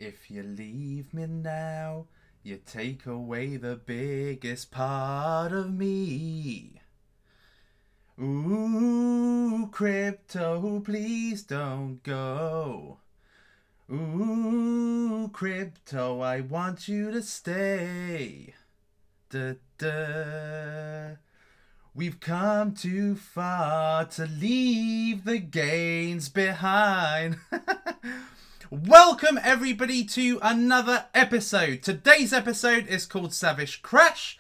If you leave me now, you take away the biggest part of me. Ooh, crypto, please don't go. Ooh, crypto, I want you to stay. Da, da. We've come too far to leave the gains behind. Welcome everybody to another episode. Today's episode is called Savage Crash.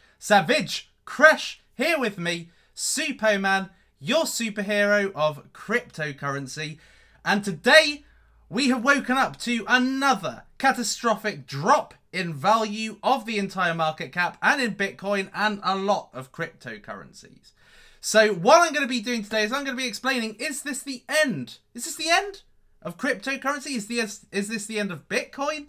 Here with me, Suppoman, your superhero of cryptocurrency. And today we have woken up to another catastrophic drop in value of the entire market cap and in Bitcoin and a lot of cryptocurrencies. So what I'm going to be doing today is I'm going to be explaining, is this the end? Is this the end of cryptocurrency? Is this the end of Bitcoin?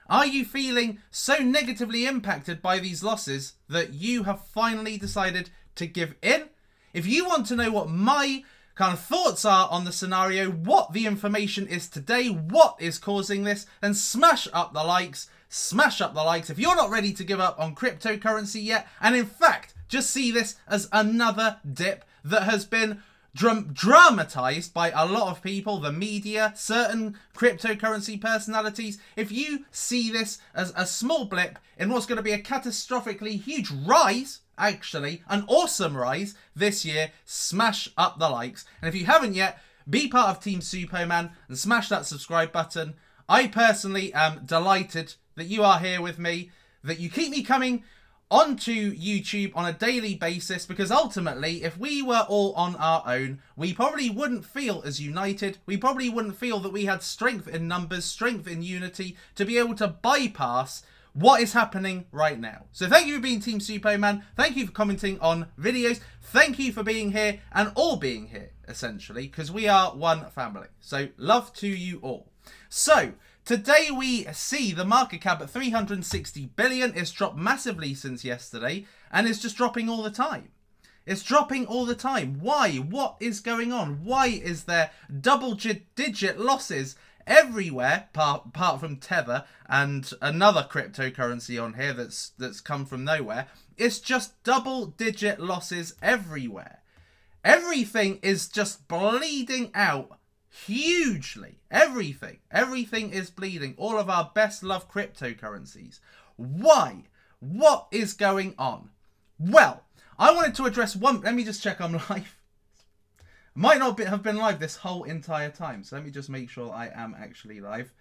Are you feeling so negatively impacted by these losses that you have finally decided to give in? If you want to know what my kind of thoughts are on the scenario, what the information is today, what is causing this, then smash up the likes. Smash up the likes if you're not ready to give up on cryptocurrency yet, and in fact just see this as another dip that has been dramatized by a lot of people, the media, certain cryptocurrency personalities. If you see this as a small blip in what's going to be a catastrophically huge rise, actually an awesome rise this year, smash up the likes. And if you haven't yet, be part of Team Suppoman and smash that subscribe button. I personally am delighted that you are here with me, that you keep me coming onto YouTube on a daily basis, because ultimately if we were all on our own, we probably wouldn't feel as united. We probably wouldn't feel that we had strength in numbers, strength in unity to be able to bypass what is happening right now. So thank you for being Team Suppoman. Thank you for commenting on videos. Thank you for being here and all being here, essentially, because we are one family. So love to you all. So today we see the market cap at 360 billion. It's dropped massively since yesterday and it's just dropping all the time. It's dropping all the time. Why? What is going on? Why is there double-digit losses everywhere, apart from Tether and another cryptocurrency on here that's come from nowhere? It's just double-digit losses everywhere. Everything is just bleeding out hugely. Everything is bleeding. All of our best loved cryptocurrencies. Why? What is going on? Well, I wanted to address one. Let me just check I'm live. Might not have been live this whole entire time, so let me just make sure I am actually live.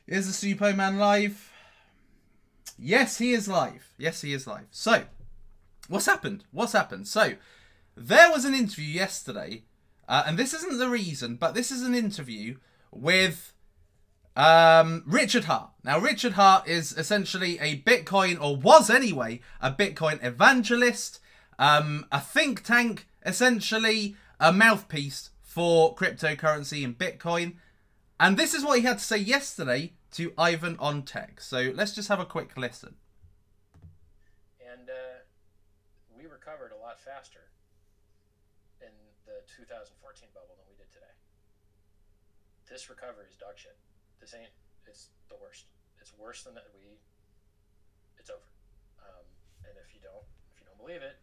Is the Suppoman live? Yes, he is live. Yes, he is live. So, what's happened? So, there was an interview yesterday, and this isn't the reason, but this is an interview with Richard Hart. Now, Richard Hart is essentially a Bitcoin, or was anyway, a Bitcoin evangelist, a think tank, essentially a mouthpiece for cryptocurrency and Bitcoin. And this is what he had to say yesterday to Ivan on Tech. So let's just have a quick listen. And we recovered a lot faster in the 2014 bubble than we did today. This recovery is dog shit. This ain't, it's the worst. It's worse than that. It's over. And if you don't believe it,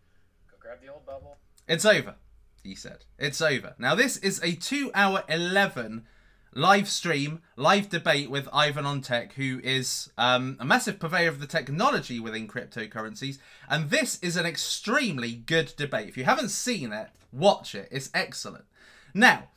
go grab the old bubble. It's over, he said. It's over. Now, this is a 2-hour 11 live stream, live debate with Ivan on Tech, who is a massive purveyor of the technology within cryptocurrencies. And this is an extremely good debate. If you haven't seen it, watch it. It's excellent. Now,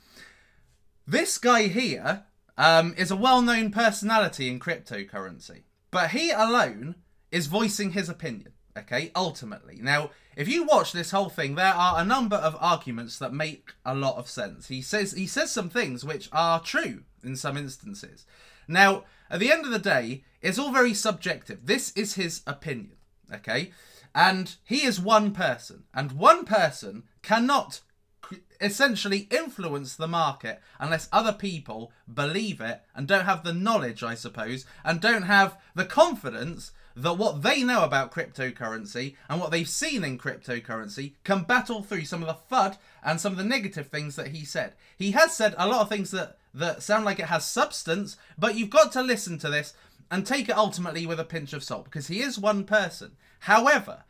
this guy here is a well-known personality in cryptocurrency, but he alone is voicing his opinion, okay, ultimately. Now, if you watch this whole thing, there are a number of arguments that make a lot of sense. He says some things which are true in some instances. Now, at the end of the day, it's all very subjective. This is his opinion, okay? And he is one person, and one person cannot essentially influence the market unless other people believe it and don't have the knowledge, I suppose, and don't have the confidence that what they know about cryptocurrency and what they've seen in cryptocurrency can battle through some of the FUD and some of the negative things that he said. He has said a lot of things that sound like it has substance, but you've got to listen to this and take it ultimately with a pinch of salt, because he is one person. However,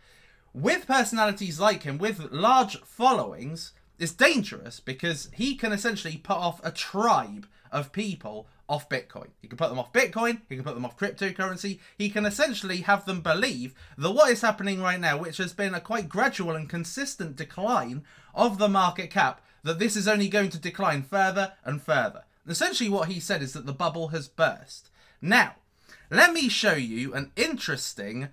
with personalities like him, with large followings, it's dangerous because he can essentially put off a tribe of people off Bitcoin. He can put them off Bitcoin, he can put them off cryptocurrency, he can essentially have them believe that what is happening right now, which has been a quite gradual and consistent decline of the market cap, that this is only going to decline further and further. Essentially what he said is that the bubble has burst. Now, let me show you an interesting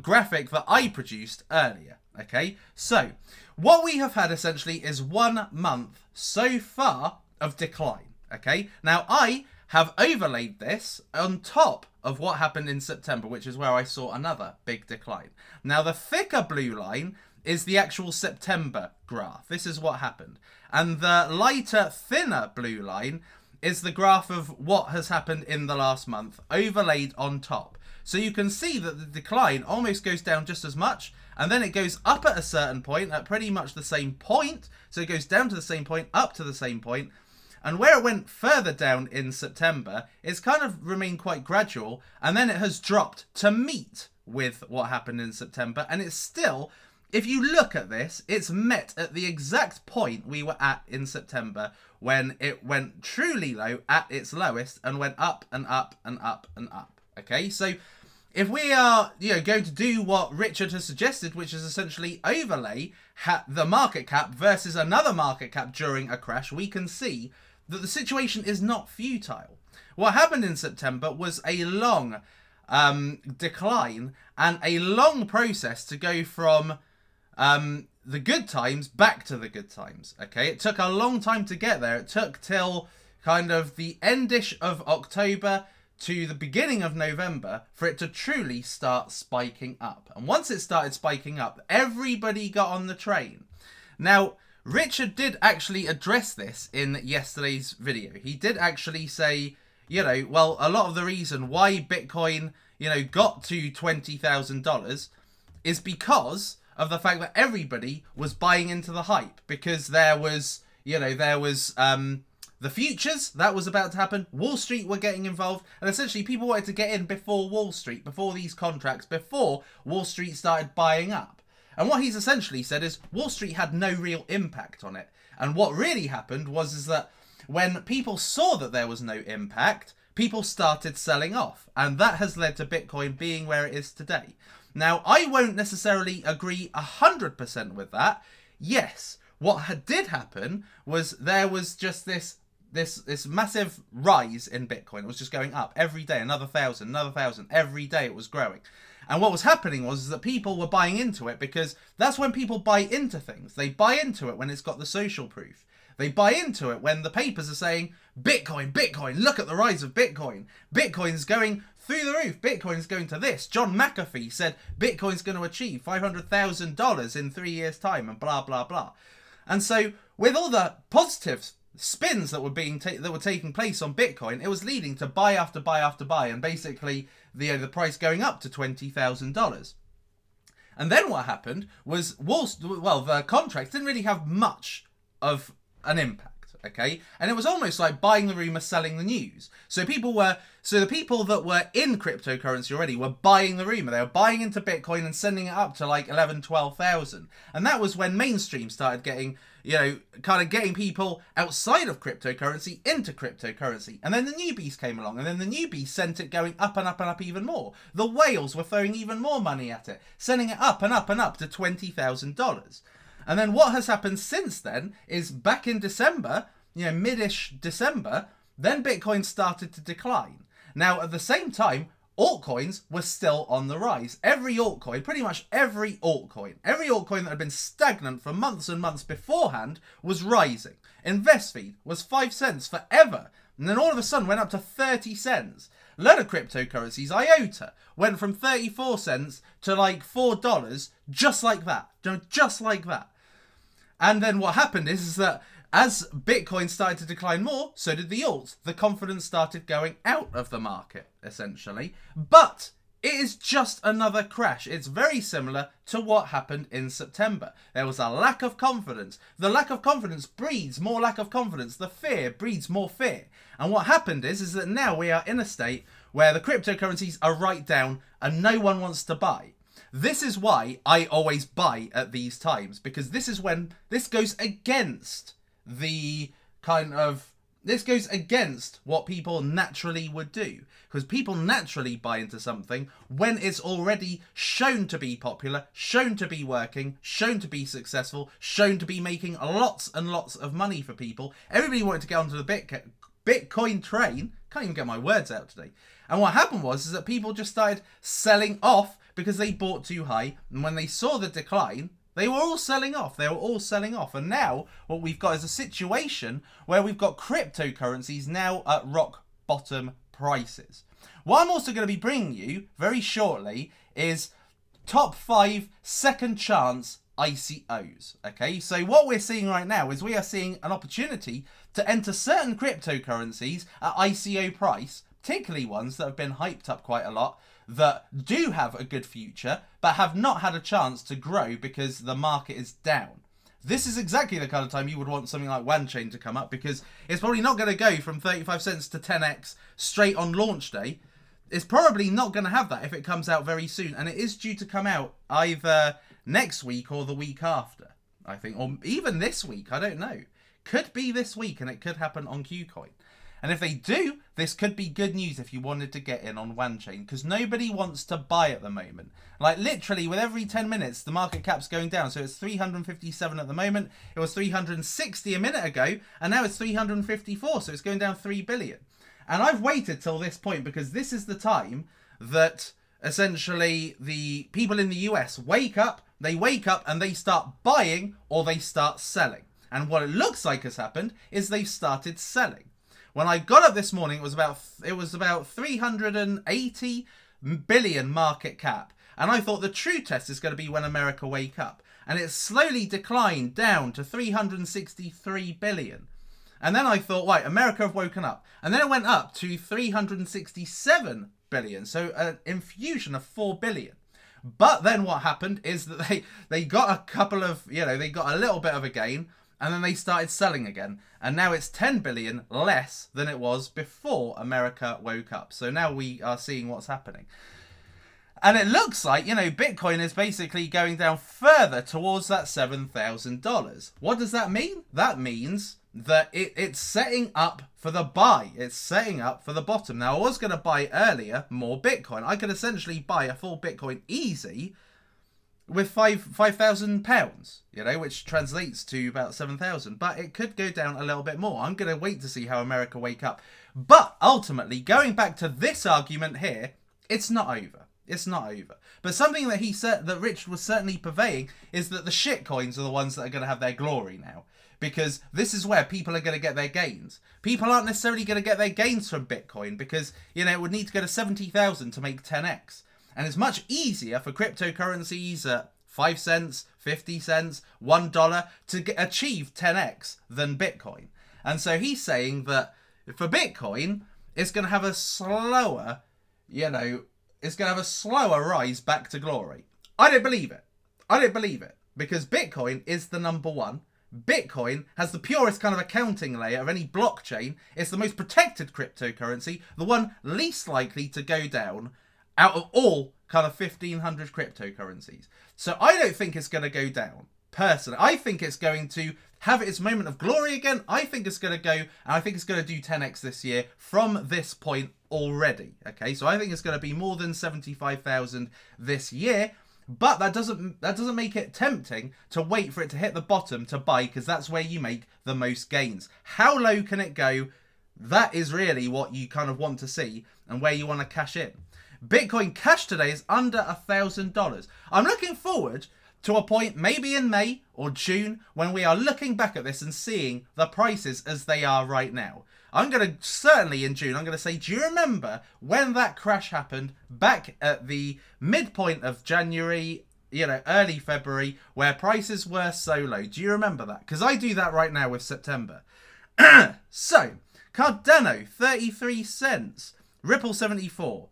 graphic that I produced earlier. Okay, so what we have had essentially is 1 month so far of decline. Okay, now I have overlaid this on top of what happened in September, which is where I saw another big decline. Now the thicker blue line is the actual September graph. This is what happened. And the lighter, thinner blue line is the graph of what has happened in the last month, overlaid on top. So you can see that the decline almost goes down just as much, and then it goes up at a certain point, at pretty much the same point. So it goes down to the same point, up to the same point. And where it went further down in September, it's kind of remained quite gradual, and then it has dropped to meet with what happened in September. And it's still, if you look at this, it's met at the exact point we were at in September, when it went truly low at its lowest and went up and up and up and up. Okay, so if we are, going to do what Richard has suggested, which is essentially overlay the market cap versus another market cap during a crash, we can see that the situation is not futile. What happened in September was a long decline and a long process to go from the good times back to the good times. Okay, it took a long time to get there. It took till kind of the endish of October to the beginning of November for it to truly start spiking up. And once it started spiking up, everybody got on the train. Now, Richard did actually address this in yesterday's video. He did actually say, well, a lot of the reason why Bitcoin, got to $20,000 is because of the fact that everybody was buying into the hype, because there was the futures that was about to happen. Wall Street were getting involved, and essentially people wanted to get in before Wall Street, before these contracts, before Wall Street started buying up. And what he's essentially said is Wall Street had no real impact on it. And what really happened was that when people saw that there was no impact, people started selling off, and that has led to Bitcoin being where it is today. Now, I won't necessarily agree 100% with that. Yes, what did happen was there was just this massive rise in Bitcoin. It was just going up every day, another 1,000, another 1,000. Every day it was growing. And what was happening was that people were buying into it, because that's when people buy into things. They buy into it when it's got the social proof. They buy into it when the papers are saying, Bitcoin, Bitcoin, look at the rise of Bitcoin. Bitcoin's going through the roof. Bitcoin's going to this. John McAfee said Bitcoin's going to achieve $500,000 in 3 years' time, and blah, blah, blah. And so with all the positive spins that were taking place on Bitcoin, it was leading to buy after buy after buy, and basically the price going up to $20,000. And then what happened was the contracts didn't really have much of an impact. Okay, and it was almost like buying the rumor, selling the news. So the people that were in cryptocurrency already were buying the rumor. They were buying into Bitcoin and sending it up to like 11, 12,000. And that was when mainstream started getting, kind of getting people outside of cryptocurrency into cryptocurrency. And then the newbies came along, and then the newbies sent it going up and up and up even more. The whales were throwing even more money at it, sending it up and up and up to $20,000. And then what has happened since then is back in December, mid-ish December, then Bitcoin started to decline. Now, at the same time, altcoins were still on the rise. Every altcoin, pretty much every altcoin that had been stagnant for months and months beforehand was rising. InvestFeed was 5 cents forever, and then all of a sudden went up to 30 cents. A lot of cryptocurrencies, IOTA, went from 34 cents to like $4, just like that. Just like that. And then what happened is that as Bitcoin started to decline more, so did the alts. The confidence started going out of the market, essentially. But It is just another crash. It's very similar to what happened in September. There was a lack of confidence. The lack of confidence breeds more lack of confidence. The fear breeds more fear. And what happened is that now we are in a state where the cryptocurrencies are right down and no one wants to buy. This is why I always buy at these times, because this is when this goes against the this goes against what people naturally would do. Because people naturally buy into something when it's already shown to be popular, shown to be working, shown to be successful, shown to be making lots and lots of money for people. Everybody wanted to get onto the Bitcoin train. Can't even get my words out today. And what happened was that people just started selling off because they bought too high. And when they saw the decline, they were all selling off. They were all selling off. And now what we've got is a situation where we've got cryptocurrencies now at rock bottom prices. What I'm also going to be bringing you very shortly is top 5 second chance ICOs. Okay, so what we're seeing right now is we are seeing an opportunity to enter certain cryptocurrencies at ICO price, particularly ones that have been hyped up quite a lot, that do have a good future, but have not had a chance to grow because the market is down. This is exactly the kind of time you would want something like OneChain to come up, because it's probably not going to go from 35 cents to 10x straight on launch day. It's probably not going to have that if it comes out very soon, and it is due to come out either next week or the week after, I think, or even this week, I don't know. Could be this week, and it could happen on KuCoin. And if they do, this could be good news if you wanted to get in on OneChain, because nobody wants to buy at the moment. Like literally with every 10 minutes, the market cap's going down. So it's 357 at the moment. It was 360 a minute ago, and now it's 354. So it's going down 3 billion. And I've waited till this point because this is the time that essentially the people in the US wake up, and they start buying or they start selling. And what it looks like has happened is they've started selling. When I got up this morning, it was about 380 billion market cap. And I thought the true test is going to be when America wake up. And it slowly declined down to 363 billion. And then I thought, right, America have woken up. And then it went up to 367 billion. So an infusion of 4 billion. But then what happened is that they got a couple of, they got a little bit of a gain. And then they started selling again. And now it's 10 billion less than it was before America woke up. So now we are seeing what's happening. And it looks like, Bitcoin is basically going down further towards that $7,000. What does that mean? That means that it's setting up for the buy. It's setting up for the bottom. Now, I was going to buy earlier more Bitcoin. I could essentially buy a full Bitcoin easy with £5,000, which translates to about 7,000. But it could go down a little bit more. I'm going to wait to see how America wake up. But ultimately, going back to this argument here, it's not over. It's not over. But something that that Rich was certainly purveying is that the shit coins are the ones that are going to have their glory now. Because this is where people are going to get their gains. People aren't necessarily going to get their gains from Bitcoin because, it would need to go to 70,000 to make 10x. And it's much easier for cryptocurrencies at 5 cents, 50 cents, $1 to achieve 10x than Bitcoin. And so he's saying that for Bitcoin, it's going to have a slower, it's going to have a slower rise back to glory. I don't believe it. I don't believe it. Because Bitcoin is the number one. Bitcoin has the purest kind of accounting layer of any blockchain. It's the most protected cryptocurrency, the one least likely to go down out of all kind of 1,500 cryptocurrencies. So I don't think it's going to go down, personally. I think it's going to have its moment of glory again. I think it's going to go, and I think it's going to do 10x this year from this point already. Okay, so I think it's going to be more than 75,000 this year. But that doesn't make it tempting to wait for it to hit the bottom to buy, because that's where you make the most gains. How low can it go? That is really what you kind of want to see and where you want to cash in. Bitcoin Cash today is under $1,000. I'm looking forward to a point maybe in May or June when we are looking back at this and seeing the prices as they are right now. I'm going to, certainly in June, I'm going to say, do you remember when that crash happened back at the midpoint of January, early February, where prices were so low? Do you remember that? Because I do that right now with September. So, Cardano, 33 cents. Ripple, 74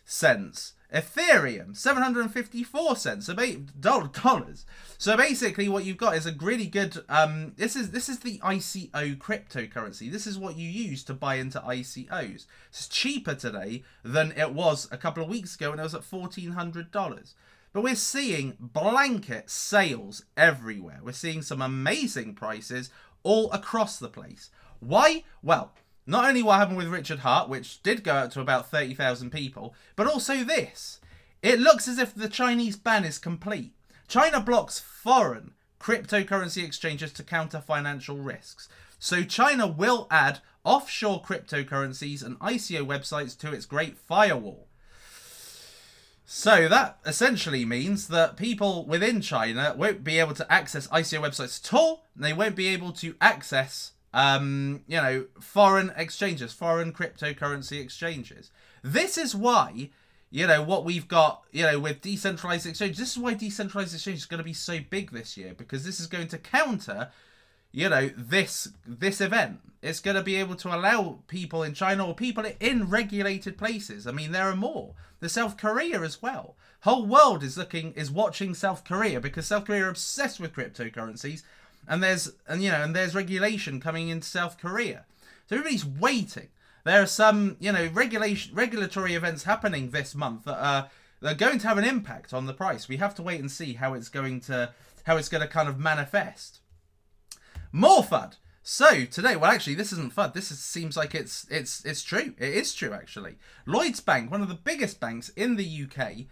cents. Ethereum, 754 cents, so dollars. So basically what you've got is a really good, this is the ICO cryptocurrency. This is what you use to buy into ICOs. It's cheaper today than it was a couple of weeks ago when it was at $1,400. But we're seeing blanket sales everywhere. We're seeing some amazing prices all across the place. Why? Well, not only what happened with Richard Hart, which did go out to about 30,000 people, but also this. It looks as if the Chinese ban is complete. China blocks foreign cryptocurrency exchanges to counter financial risks. So China will add offshore cryptocurrencies and ICO websites to its Great Firewall. So that essentially means that people within China won't be able to access ICO websites at all. And they won't be able to access foreign exchanges, foreign cryptocurrency exchanges. This is why, what we've got, with decentralized exchange. This is why decentralized exchange is going to be so big this year, because this is going to counter, this event. It's going to be able to allow people in China or people in regulated places. I mean, there are more. There's South Korea as well. Whole world is watching South Korea, because South Korea are obsessed with cryptocurrencies. And there's regulation coming into South Korea. So everybody's waiting. There are some, regulatory events happening this month that are going to have an impact on the price. We have to wait and see how it's going to kind of manifest. More FUD. So today, well, actually, this isn't FUD. Seems like it's true. It is true, actually. Lloyds Bank, one of the biggest banks in the UK,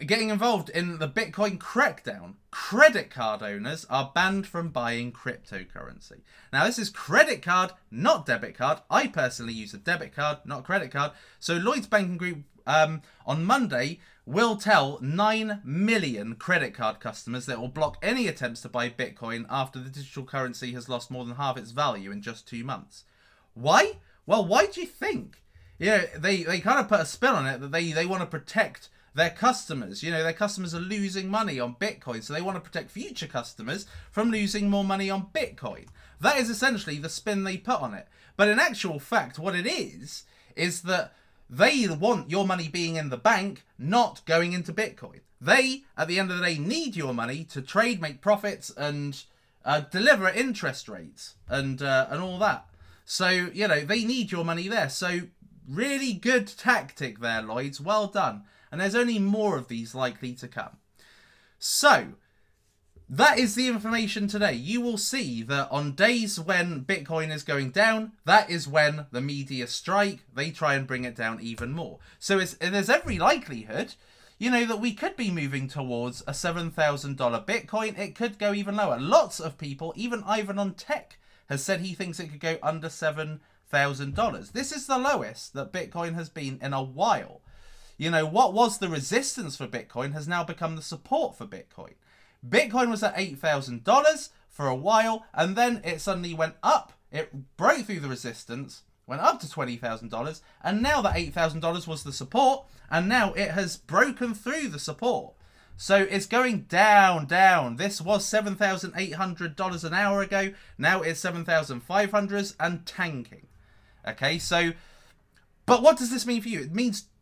getting involved in the Bitcoin crackdown. Credit card owners are banned from buying cryptocurrency. Now, this is credit card, not debit card. I personally use a debit card, not credit card. So Lloyds Banking Group on Monday will tell 9 million credit card customers that it will block any attempts to buy Bitcoin after the digital currency has lost more than half its value in just 2 months. Why? Well, why do you think? They kind of put a spin on it that they want to protect their customers. Their customers are losing money on Bitcoin, so they want to protect future customers from losing more money on Bitcoin. That is essentially the spin they put on it. But in actual fact, what it is that they want your money being in the bank, not going into Bitcoin. They, at the end of the day, need your money to trade, make profits, and deliver interest rates and all that. So, they need your money there. So, really good tactic there, Lloyds. Well done. And there's only more of these likely to come. So, that is the information today. You will see that on days when Bitcoin is going down, that is when the media strike. They try and bring it down even more. So there's every likelihood, that we could be moving towards a $7,000 Bitcoin. It could go even lower. Lots of people, even Ivan on Tech, has said he thinks it could go under $7,000. This is the lowest that Bitcoin has been in a while. What was the resistance for Bitcoin has now become the support for Bitcoin. Bitcoin was at $8,000 for a while, and then it suddenly went up. It broke through the resistance, went up to $20,000, and now that $8,000 was the support, and now it has broken through the support. So it's going down, down. This was $7,800 an hour ago. Now it's $7,500 and tanking. Okay, so, but what does this mean for you?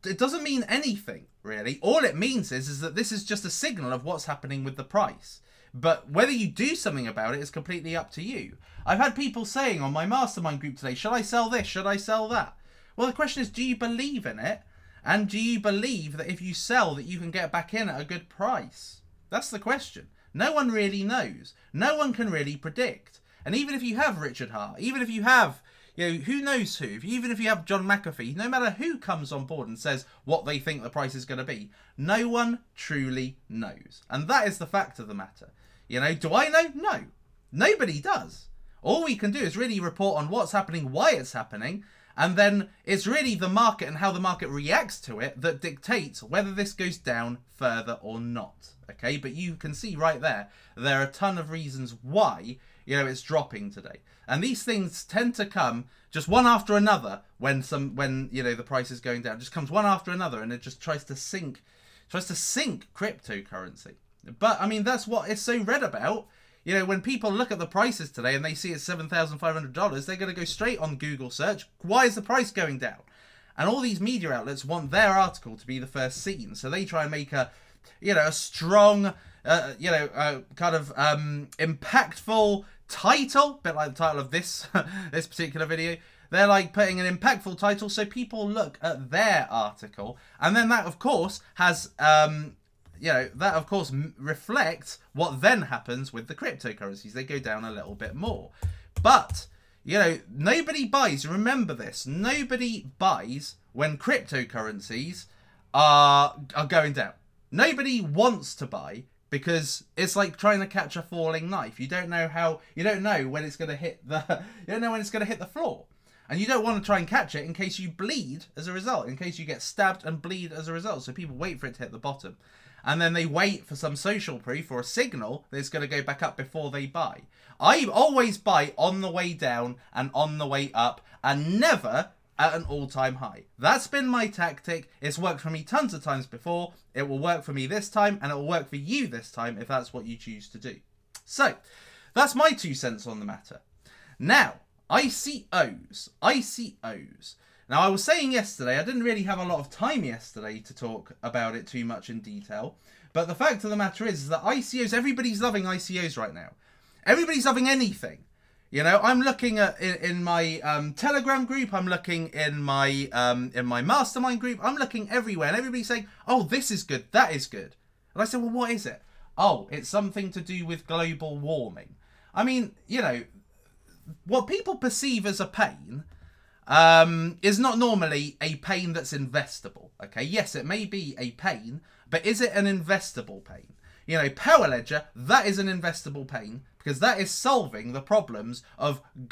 It doesn't mean anything, really. All it means is that this is just a signal of what's happening with the price. But whether you do something about it is completely up to you. I've had people saying on my mastermind group today, should I sell this? Should I sell that? Well, the question is, do you believe in it? And do you believe that if you sell that you can get back in at a good price? That's the question. No one really knows. No one can really predict. And even if you have Richard Hart, even if you have, who knows who, even if you have John McAfee, no matter who comes on board and says what they think the price is going to be, no one truly knows. And that is the fact of the matter. Do I know? No. Nobody does. All we can do is really report on what's happening, why it's happening, and then it's really the market and how the market reacts to it that dictates whether this goes down further or not. Okay, but you can see right there are a ton of reasons why, it's dropping today. And these things tend to come just one after another when the price is going down. It just comes one after another, and it just tries to sink cryptocurrency. But I mean, that's what it's so read about. When people look at the prices today and they see it's $7,500, they're going to go straight on Google search. Why is the price going down? And all these media outlets want their article to be the first seen. So they try and make a, a strong, kind of impactful title, a bit like the title of this this particular video. They're like putting an impactful title so people look at their article, and then that of course has reflects what then happens with the cryptocurrencies. They go down a little bit more. But nobody buys, remember this, nobody buys when cryptocurrencies are going down. Nobody wants to buy, because it's like trying to catch a falling knife. You don't know when it's going to hit the floor. And you don't want to try and catch it in case you bleed as a result, in case you get stabbed and bleed as a result. So people wait for it to hit the bottom. And then they wait for some social proof or a signal that it's going to go back up before they buy. I always buy on the way down and on the way up, and never at an all-time high. That's been my tactic. It's worked for me tons of times before. It will work for me this time, and it will work for you this time if that's what you choose to do. So, that's my 2 cents on the matter. Now, ICOs. Now, I was saying yesterday, I didn't really have a lot of time yesterday to talk about it too much in detail. But the fact of the matter is that ICOs, everybody's loving ICOs right now. Everybody's loving anything. I'm looking at in my Telegram group. I'm looking in my mastermind group. I'm looking everywhere, and everybody's saying, "Oh, this is good. That is good." And I said, "Well, what is it?" "Oh, it's something to do with global warming." I mean, what people perceive as a pain is not normally a pain that's investable. Okay, yes, it may be a pain, but is it an investable pain? Power Ledger, that is an investable pain, because that is solving the problems of the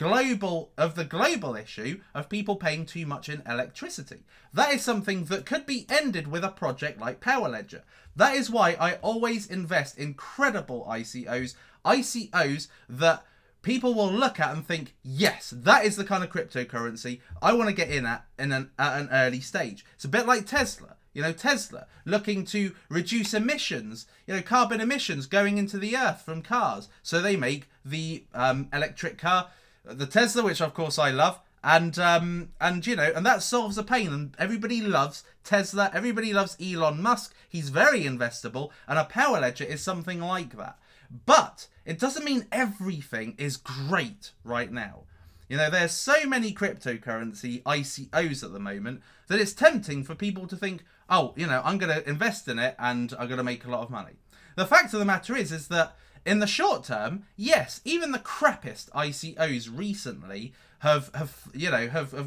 global issue of people paying too much in electricity. That is something that could be ended with a project like Power Ledger. That is why I always invest in credible ICOs that people will look at and think, yes, that is the kind of cryptocurrency I want to get in at an early stage. It's a bit like Tesla. Tesla looking to reduce emissions, carbon emissions going into the earth from cars. So they make the electric car, the Tesla, which of course I love. And that solves a pain. And everybody loves Tesla. Everybody loves Elon Musk. He's very investable. And a Power Ledger is something like that. But it doesn't mean everything is great right now. There's so many cryptocurrency ICOs at the moment that it's tempting for people to think, oh, I'm going to invest in it and I'm going to make a lot of money. The fact of the matter is that in the short term, yes, even the crappiest ICOs recently have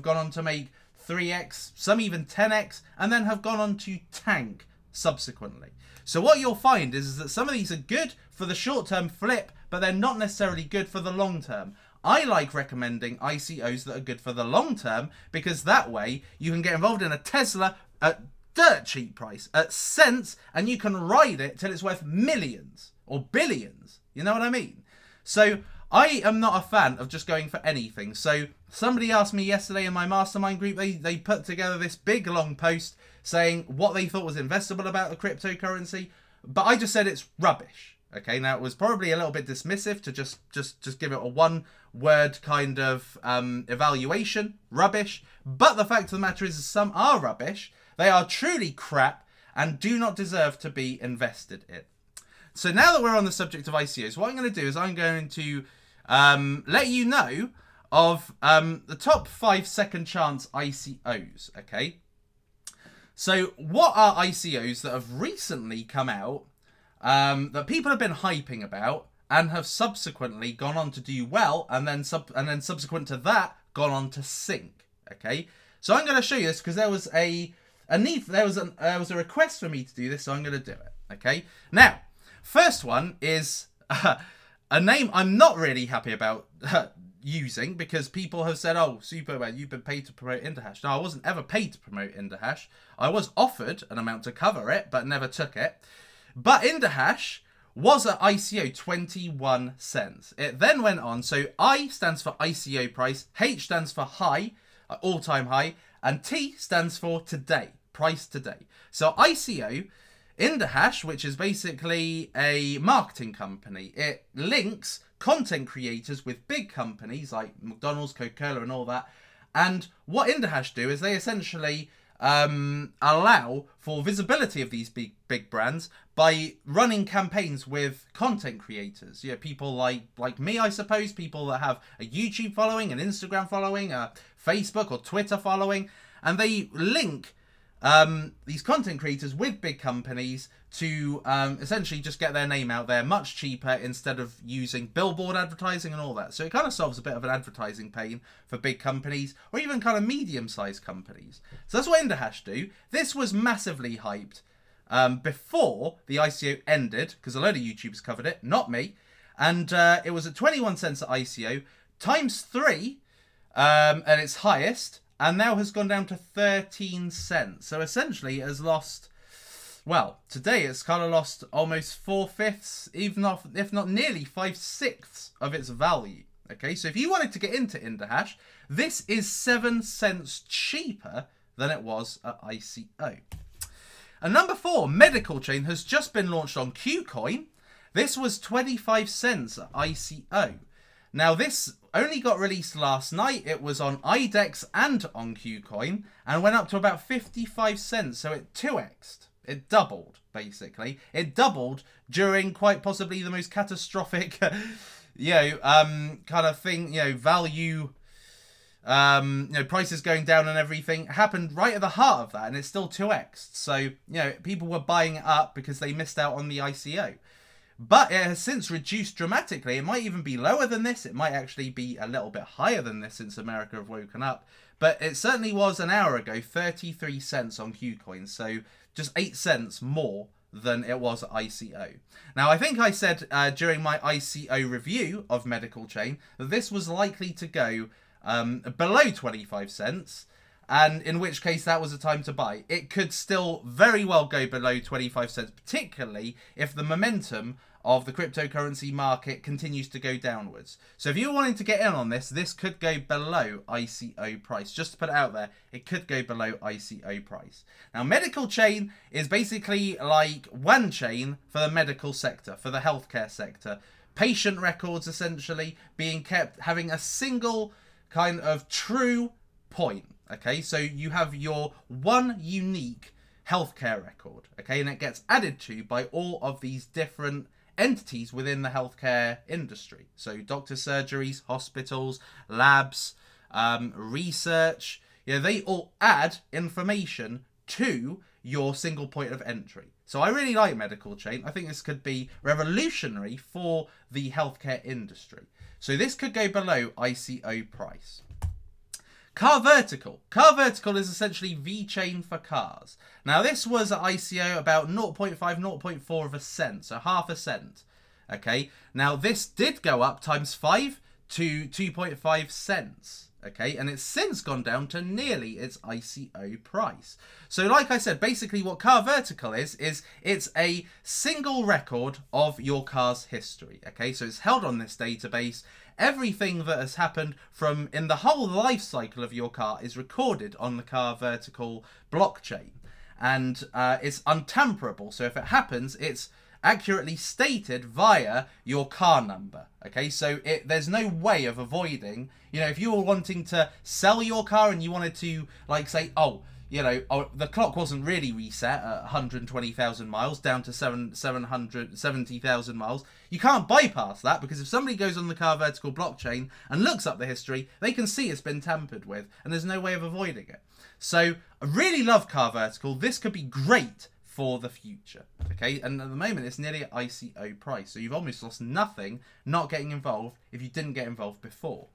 gone on to make 3x, some even 10x, and then have gone on to tank subsequently. So what you'll find is that some of these are good for the short-term flip, but they're not necessarily good for the long term. I like recommending ICOs that are good for the long term, because that way you can get involved in a Tesla at dirt cheap price, at cents, and you can ride it till it's worth millions or billions. You know what I mean? So I am not a fan of just going for anything. So somebody asked me yesterday in my mastermind group, they put together this big long post saying what they thought was investable about the cryptocurrency, but I just said it's rubbish. Okay, now it was probably a little bit dismissive to just give it a one-word kind of evaluation, rubbish. But the fact of the matter is some are rubbish. They are truly crap and do not deserve to be invested in. So now that we're on the subject of ICOs, what I'm going to do is I'm going to let you know of the top 5 second chance ICOs, okay? So what are ICOs that have recently come out that people have been hyping about and have subsequently gone on to do well, and then subsequent to that gone on to sink? Okay, so I'm going to show you this because there was a request for me to do this, so I'm going to do it. Okay, now first one is a name I'm not really happy about using, because people have said, "Oh, Suppoman, you've been paid to promote Interhash." No, I wasn't ever paid to promote Interhash. I was offered an amount to cover it, but never took it. But Interhash was at ICO 21 cents. It then went on. So I stands for ICO price, H stands for high, all-time high, and T stands for today, price today. So ICO, Interhash, which is basically a marketing company. It links content creators with big companies like McDonald's, Coca-Cola and all that. And what Indahash do is they essentially allow for visibility of these big brands by running campaigns with content creators. You know, people like me, I suppose, people that have a YouTube following, an Instagram following, a Facebook or Twitter following, and they link these content creators with big companies to essentially just get their name out there much cheaper instead of using billboard advertising and all that. So it kind of solves a bit of an advertising pain for big companies or even kind of medium-sized companies. So that's what Indahash do. This was massively hyped before the ICO ended, because a load of YouTubers covered it, not me. And it was at 21 cents at ICO, times 3 at its highest, and now has gone down to 13 cents. So essentially it has lost, well, today it's kind of lost almost 4/5, even if not nearly 5/6 of its value. Okay, so if you wanted to get into Indahash, this is 7 cents cheaper than it was at ICO. And number 4, Medical Chain has just been launched on KuCoin. This was 25 cents at ICO. Now this only got released last night. It was on IDEX and on KuCoin and went up to about 55 cents. So it 2x'd. It doubled, basically. It doubled during quite possibly the most catastrophic, kind of thing, value, prices going down and everything. It happened right at the heart of that, and it's still 2x'd. So, people were buying it up because they missed out on the ICO. But it has since reduced dramatically. It might even be lower than this. It might actually be a little bit higher than this since America have woken up. But it certainly was an hour ago, 33 cents on KuCoin. So just 8 cents more than it was at ICO. Now, I think I said during my ICO review of Medical Chain that this was likely to go below 25 cents. And in which case that was a time to buy. It could still very well go below 25 cents, particularly if the momentum of the cryptocurrency market continues to go downwards. So if you're wanting to get in on this, this could go below ICO price. Just to put it out there, it could go below ICO price. Now, Medical Chain is basically like one chain for the medical sector, for the healthcare sector. Patient records essentially being kept, having a single kind of true point. Okay, so you have your one unique healthcare record, okay, and it gets added to by all of these different entities within the healthcare industry. So doctors, surgeries, hospitals, labs, research, they all add information to your single point of entry. So I really like Medical Chain. I think this could be revolutionary for the healthcare industry. So this could go below ICO price. Car Vertical. Car Vertical is essentially VeChain for cars. Now this was at ICO about 0.5, 0.4 of a cent, so half a cent. Okay, now this did go up times 5 to 2.5 cents. Okay, and it's since gone down to nearly its ICO price. So like I said, basically what Car Vertical is it's a single record of your car's history. Okay, so it's held on this database. Everything that has happened from in the whole life cycle of your car is recorded on the Car Vertical blockchain. And it's untamperable. So if it happens, it's accurately stated via your car number. Okay, so there's no way of avoiding, if you were wanting to sell your car and you wanted to, like, say, the clock wasn't really reset at 120,000 miles down to 770,000 miles. You can't bypass that, because if somebody goes on the Car Vertical blockchain and looks up the history, they can see it's been tampered with, and there's no way of avoiding it. So I really love Car Vertical. This could be great for the future. Okay, and at the moment it's nearly at ICO price. So you've almost lost nothing not getting involved if you didn't get involved before.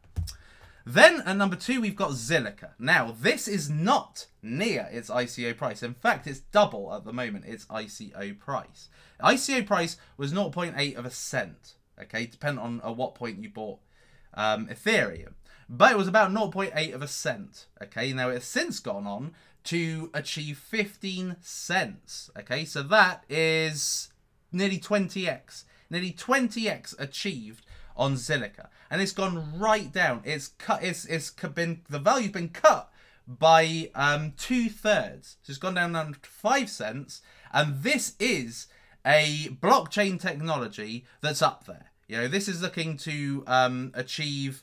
Then at number 2, we've got Silica. Now, this is not near its ICO price. In fact, it's double at the moment its ICO price. ICO price was 0.8 of a cent. Okay, depending on at what point you bought Ethereum. But it was about 0.8 of a cent. Okay, now it's since gone on to achieve 15 cents. Okay, so that is nearly 20x. Nearly 20x achieved on Silica, and it's gone right down. It's cut. The value's been cut by 2/3. So it's gone down to 5 cents, and this is a blockchain technology that's up there. This is looking to achieve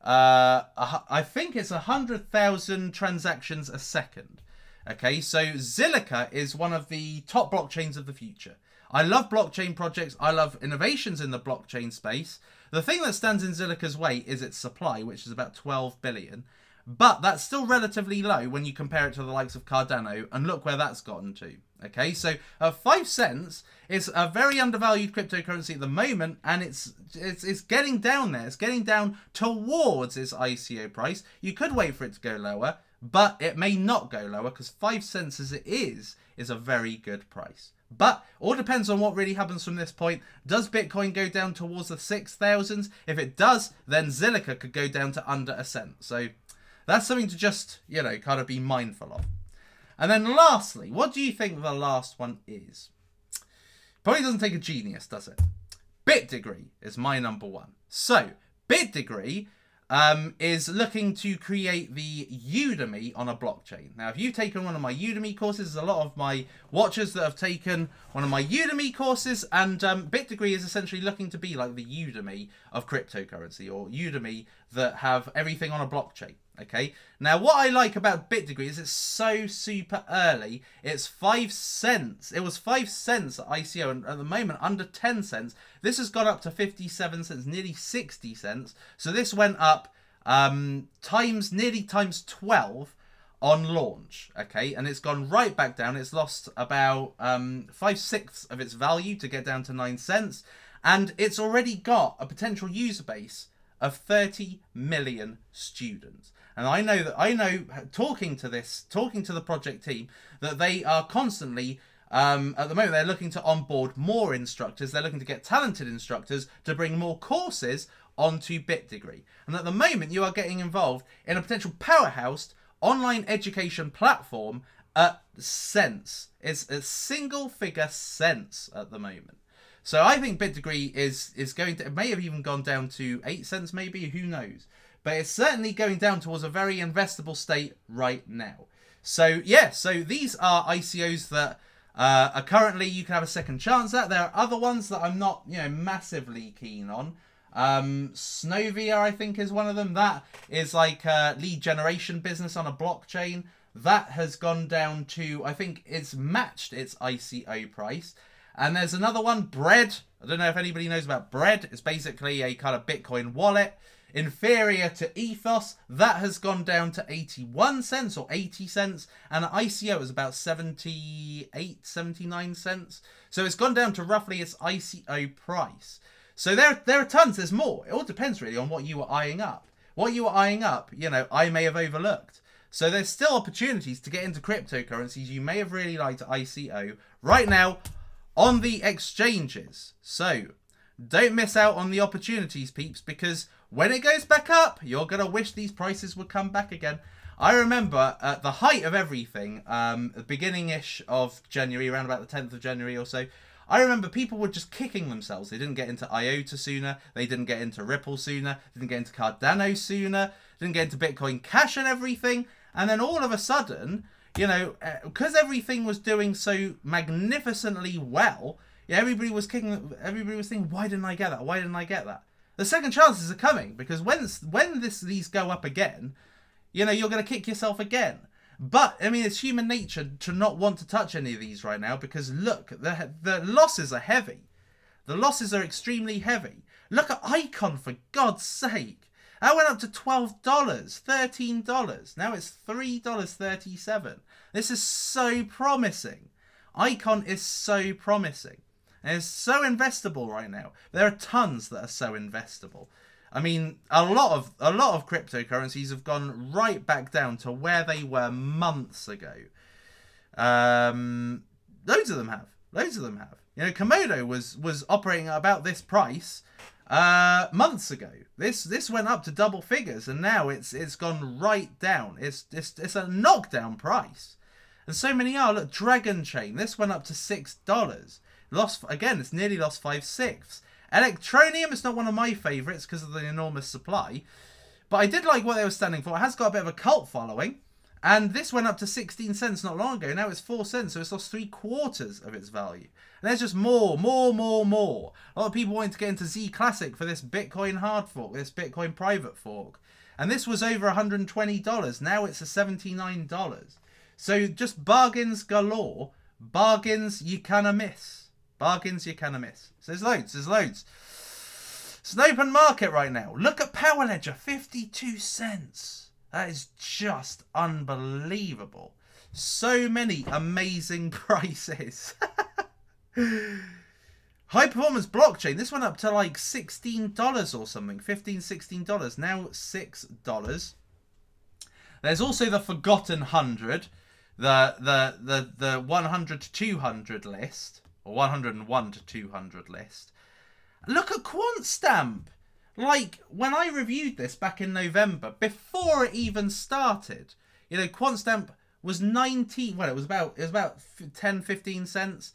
I think it's 100,000 transactions a second. Okay, so Silica is one of the top blockchains of the future. I love blockchain projects. I love innovations in the blockchain space. The thing that stands in Silica's way is its supply, which is about 12 billion. But that's still relatively low when you compare it to the likes of Cardano, and look where that's gotten to. Okay, so 5 cents is a very undervalued cryptocurrency at the moment, and it's getting down there. It's getting down towards its ICO price. You could wait for it to go lower, but it may not go lower because 5 cents as it is a very good price. But all depends on what really happens from this point. Does Bitcoin go down towards the 6,000s? If it does, then Silica could go down to under a cent. So that's something to just, you know, kind of be mindful of. And then lastly, what do you think the last one is? Probably doesn't take a genius, does it? BitDegree is my number one. So, BitDegree is looking to create the Udemy on a blockchain. Now, if you've taken one of my Udemy courses, there's a lot of my watchers that have taken one of my Udemy courses, and BitDegree is essentially looking to be like the Udemy of cryptocurrency, or Udemy that have everything on a blockchain. Okay, now what I like about BitDegree is it's so super early. It's 5 cents. It was 5 cents at ICO, and at the moment under 10 cents. This has gone up to 57 cents, nearly 60 cents. So this went up nearly times 12 on launch. Okay, and it's gone right back down. It's lost about 5/6 of its value to get down to 9 cents, and it's already got a potential user base of 30 million students. And I know talking to the project team, that they are constantly, at the moment, they're looking to onboard more instructors. They're looking to get talented instructors to bring more courses onto BitDegree. And at the moment, you are getting involved in a potential powerhouse online education platform at cents. It's a single figure cents at the moment. So I think BitDegree is going to, it may have even gone down to 8 cents maybe, who knows. But it's certainly going down towards a very investable state right now. So yeah, so these are ICOs that are currently, you can have a second chance at. There are other ones that I'm not, you know, massively keen on. Snovia, I think, is one of them. That is like a lead generation business on a blockchain. That has gone down to, I think it's matched its ICO price. And there's another one, Bread. I don't know if anybody knows about Bread. It's basically a kind of Bitcoin wallet, inferior to Ethos. That has gone down to 81 cents or 80 cents. And ICO is about 78, 79 cents. So it's gone down to roughly its ICO price. So there are tons. There's more. It all depends really on what you were eyeing up. What you were eyeing up, you know, I may have overlooked. So there's still opportunities to get into cryptocurrencies you may have really liked at ICO right now on the exchanges. So don't miss out on the opportunities, peeps, because when it goes back up, you're going to wish these prices would come back again. I remember at the height of everything, the beginning-ish of January, around about the 10th of January or so, I remember people were just kicking themselves. They didn't get into IOTA sooner. They didn't get into Ripple sooner. Didn't get into Cardano sooner. Didn't get into Bitcoin Cash and everything. And then all of a sudden, you know, because everything was doing so magnificently well, yeah, everybody was thinking, why didn't I get that? Why didn't I get that? The second chances are coming, because when these go up again, you know, you're going to kick yourself again. But, I mean, it's human nature to not want to touch any of these right now, because look, the losses are heavy. The losses are extremely heavy. Look at Icon, for God's sake. That went up to $12, $13. Now it's $3.37. This is so promising. Icon is so promising. And it's so investable right now. There are tons that are so investable. I mean, a lot of cryptocurrencies have gone right back down to where they were months ago. Loads of them have. Loads of them have. You know, Komodo was operating at about this price months ago. This went up to double figures, and now it's gone right down. It's a knockdown price. And so many are. Look, Dragon Chain. This went up to $6. Lost again. It's nearly lost 5/6. Electronium is not one of my favourites because of the enormous supply. But I did like what they were standing for. It has got a bit of a cult following. And this went up to 16 cents not long ago. Now it's 4 cents, so it's lost 3/4 of its value. And there's just more. A lot of people wanting to get into Z Classic for this Bitcoin hard fork, this Bitcoin private fork. And this was over $120. Now it's a $79. So just bargains galore. Bargains you canna miss. Bargains you canna miss. So there's loads. There's loads. It's an open market right now. Look at Power Ledger, 52 cents. That is just unbelievable. So many amazing prices. High performance blockchain. This went up to like $16 or something. $15, $16. Now $6. There's also the Forgotten 100. The 100 to 200 list. Or 101 to 200 list. Look at QuantStamp. Like, when I reviewed this back in November, before it even started, you know, QuantStamp was 19, well, it was about 10, 15 cents.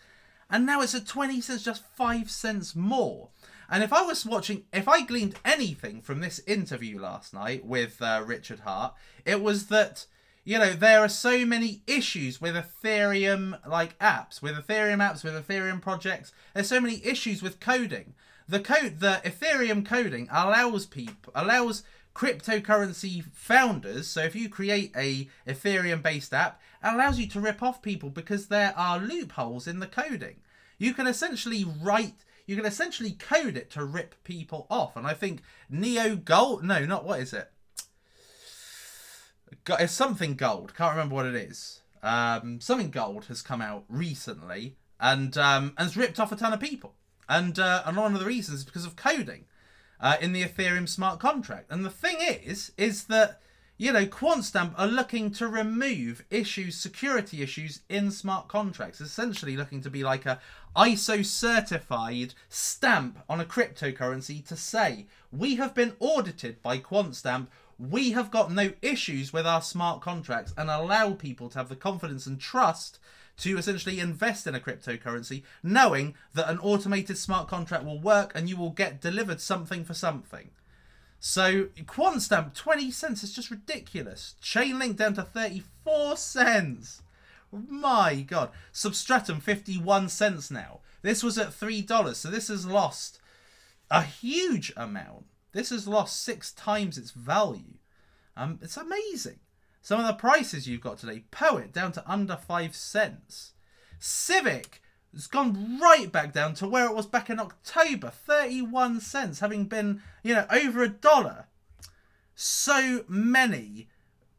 And now it's at 20 cents, just 5 cents more. And if I gleaned anything from this interview last night with Richard Hart, it was that, you know, there are so many issues with Ethereum, like apps, with Ethereum projects. There's so many issues with coding. The Ethereum coding allows cryptocurrency founders, so if you create a Ethereum-based app, it allows you to rip off people because there are loopholes in the coding. You can essentially code it to rip people off. And I think it's something Gold. Can't remember what it is. Something Gold has come out recently and has ripped off a ton of people. And one of the reasons is because of coding in the Ethereum smart contract. And the thing is that, you know, QuantStamp are looking to remove security issues in smart contracts. Essentially looking to be like a ISO certified stamp on a cryptocurrency to say, we have been audited by QuantStamp. We have got no issues with our smart contracts, and allow people to have the confidence and trust to essentially invest in a cryptocurrency, knowing that an automated smart contract will work and you will get delivered something for something. So QuantStamp, 20 cents is just ridiculous. Chainlink down to 34 cents. My God. Substratum, 51 cents now. This was at $3, so this has lost a huge amount. This has lost 6 times its value. It's amazing. Some of the prices you've got today. Poet down to under 5 cents. Civic has gone right back down to where it was back in October. 31 cents, having been, you know, over $1. So many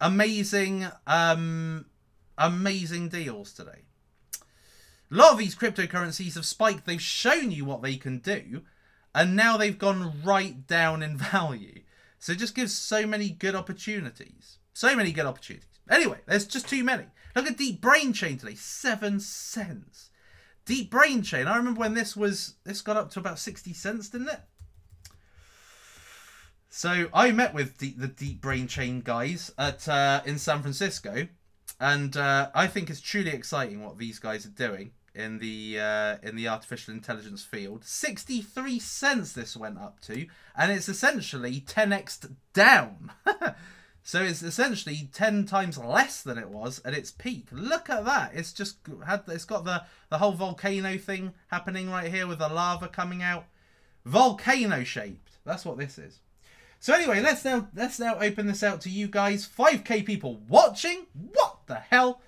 amazing, amazing deals today. A lot of these cryptocurrencies have spiked. They've shown you what they can do. And now they've gone right down in value. So it just gives so many good opportunities. So many good opportunities. Anyway, there's just too many. Look at Deep Brain Chain today. 7 cents. Deep Brain Chain. I remember when this got up to about 60 cents, didn't it? So I met with the Deep Brain Chain guys in San Francisco. And I think it's truly exciting what these guys are doing in the artificial intelligence field. 63 cents this went up to, and it's essentially 10x down. So it's essentially 10 times less than it was at its peak. Look at that. It's got the whole volcano thing happening right here with the lava coming out. Volcano shaped. That's what this is. So anyway, let's now open this out to you guys. 5k people watching. What the hell?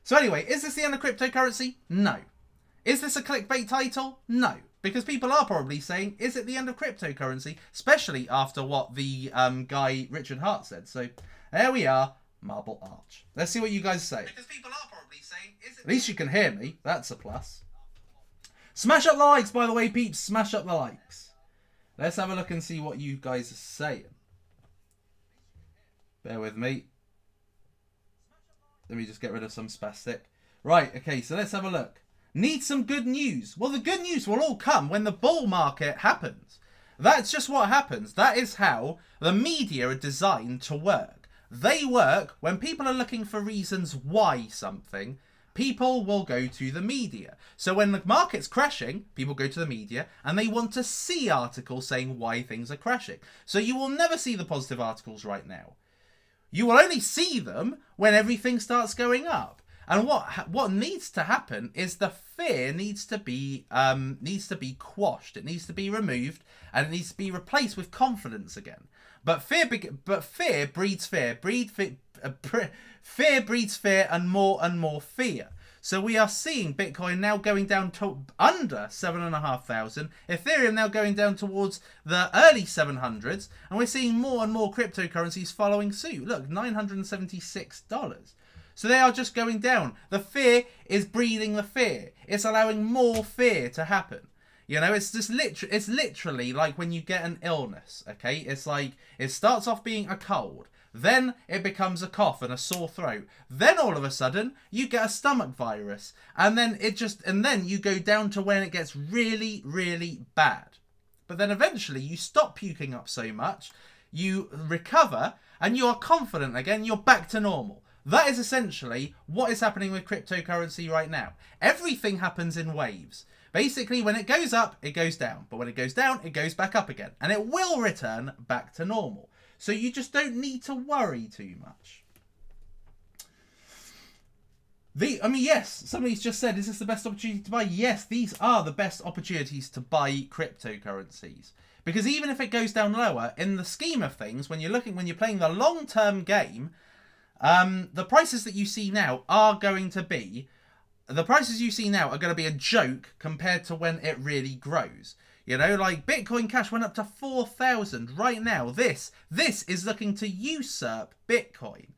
So anyway, is this the end of cryptocurrency? No. Is this a clickbait title? No. Because people are probably saying, is it the end of cryptocurrency? Especially after what the guy Richard Hart said. So there we are, Marble Arch. Let's see what you guys say. Because people are probably saying, is it... At least you can hear me. That's a plus. Smash up the likes, by the way, peeps. Smash up the likes. Let's have a look and see what you guys are saying. Bear with me. Let me just get rid of some spastic. Right, okay, so let's have a look. Need some good news. Well, the good news will all come when the bull market happens. That's just what happens. That is how the media are designed to work. They work when people are looking for reasons why something. People will go to the media. So when the market's crashing, people go to the media and they want to see articles saying why things are crashing. So you will never see the positive articles right now. You will only see them when everything starts going up. And what needs to happen is the fear needs to be quashed. It needs to be removed and it needs to be replaced with confidence again. But fear breeds fear. Fear breeds fear, and more fear. So we are seeing Bitcoin now going down to under 7,500, Ethereum now going down towards the early 700s, and we're seeing more and more cryptocurrencies following suit. Look, $976. So they are just going down. The fear is breeding the fear. It's allowing more fear to happen. You know, it's literally like when you get an illness, okay? It's like it starts off being a cold. Then it becomes a cough and a sore throat. Then all of a sudden you get a stomach virus, and then you go down to when it gets really, really bad. But then eventually you stop puking up so much, you recover, and you are confident again. You're back to normal. That is essentially what is happening with cryptocurrency right now. Everything happens in waves. Basically, when it goes up, it goes down. But when it goes down, it goes back up again. And it will return back to normal. So you just don't need to worry too much. Yes, somebody's just said, is this the best opportunity to buy? Yes, these are the best opportunities to buy cryptocurrencies. Because even if it goes down lower, in the scheme of things, when you're playing the long-term game, the prices that you see now are going to be a joke compared to when it really grows. You know, like Bitcoin Cash went up to 4,000 right now. This is looking to usurp Bitcoin,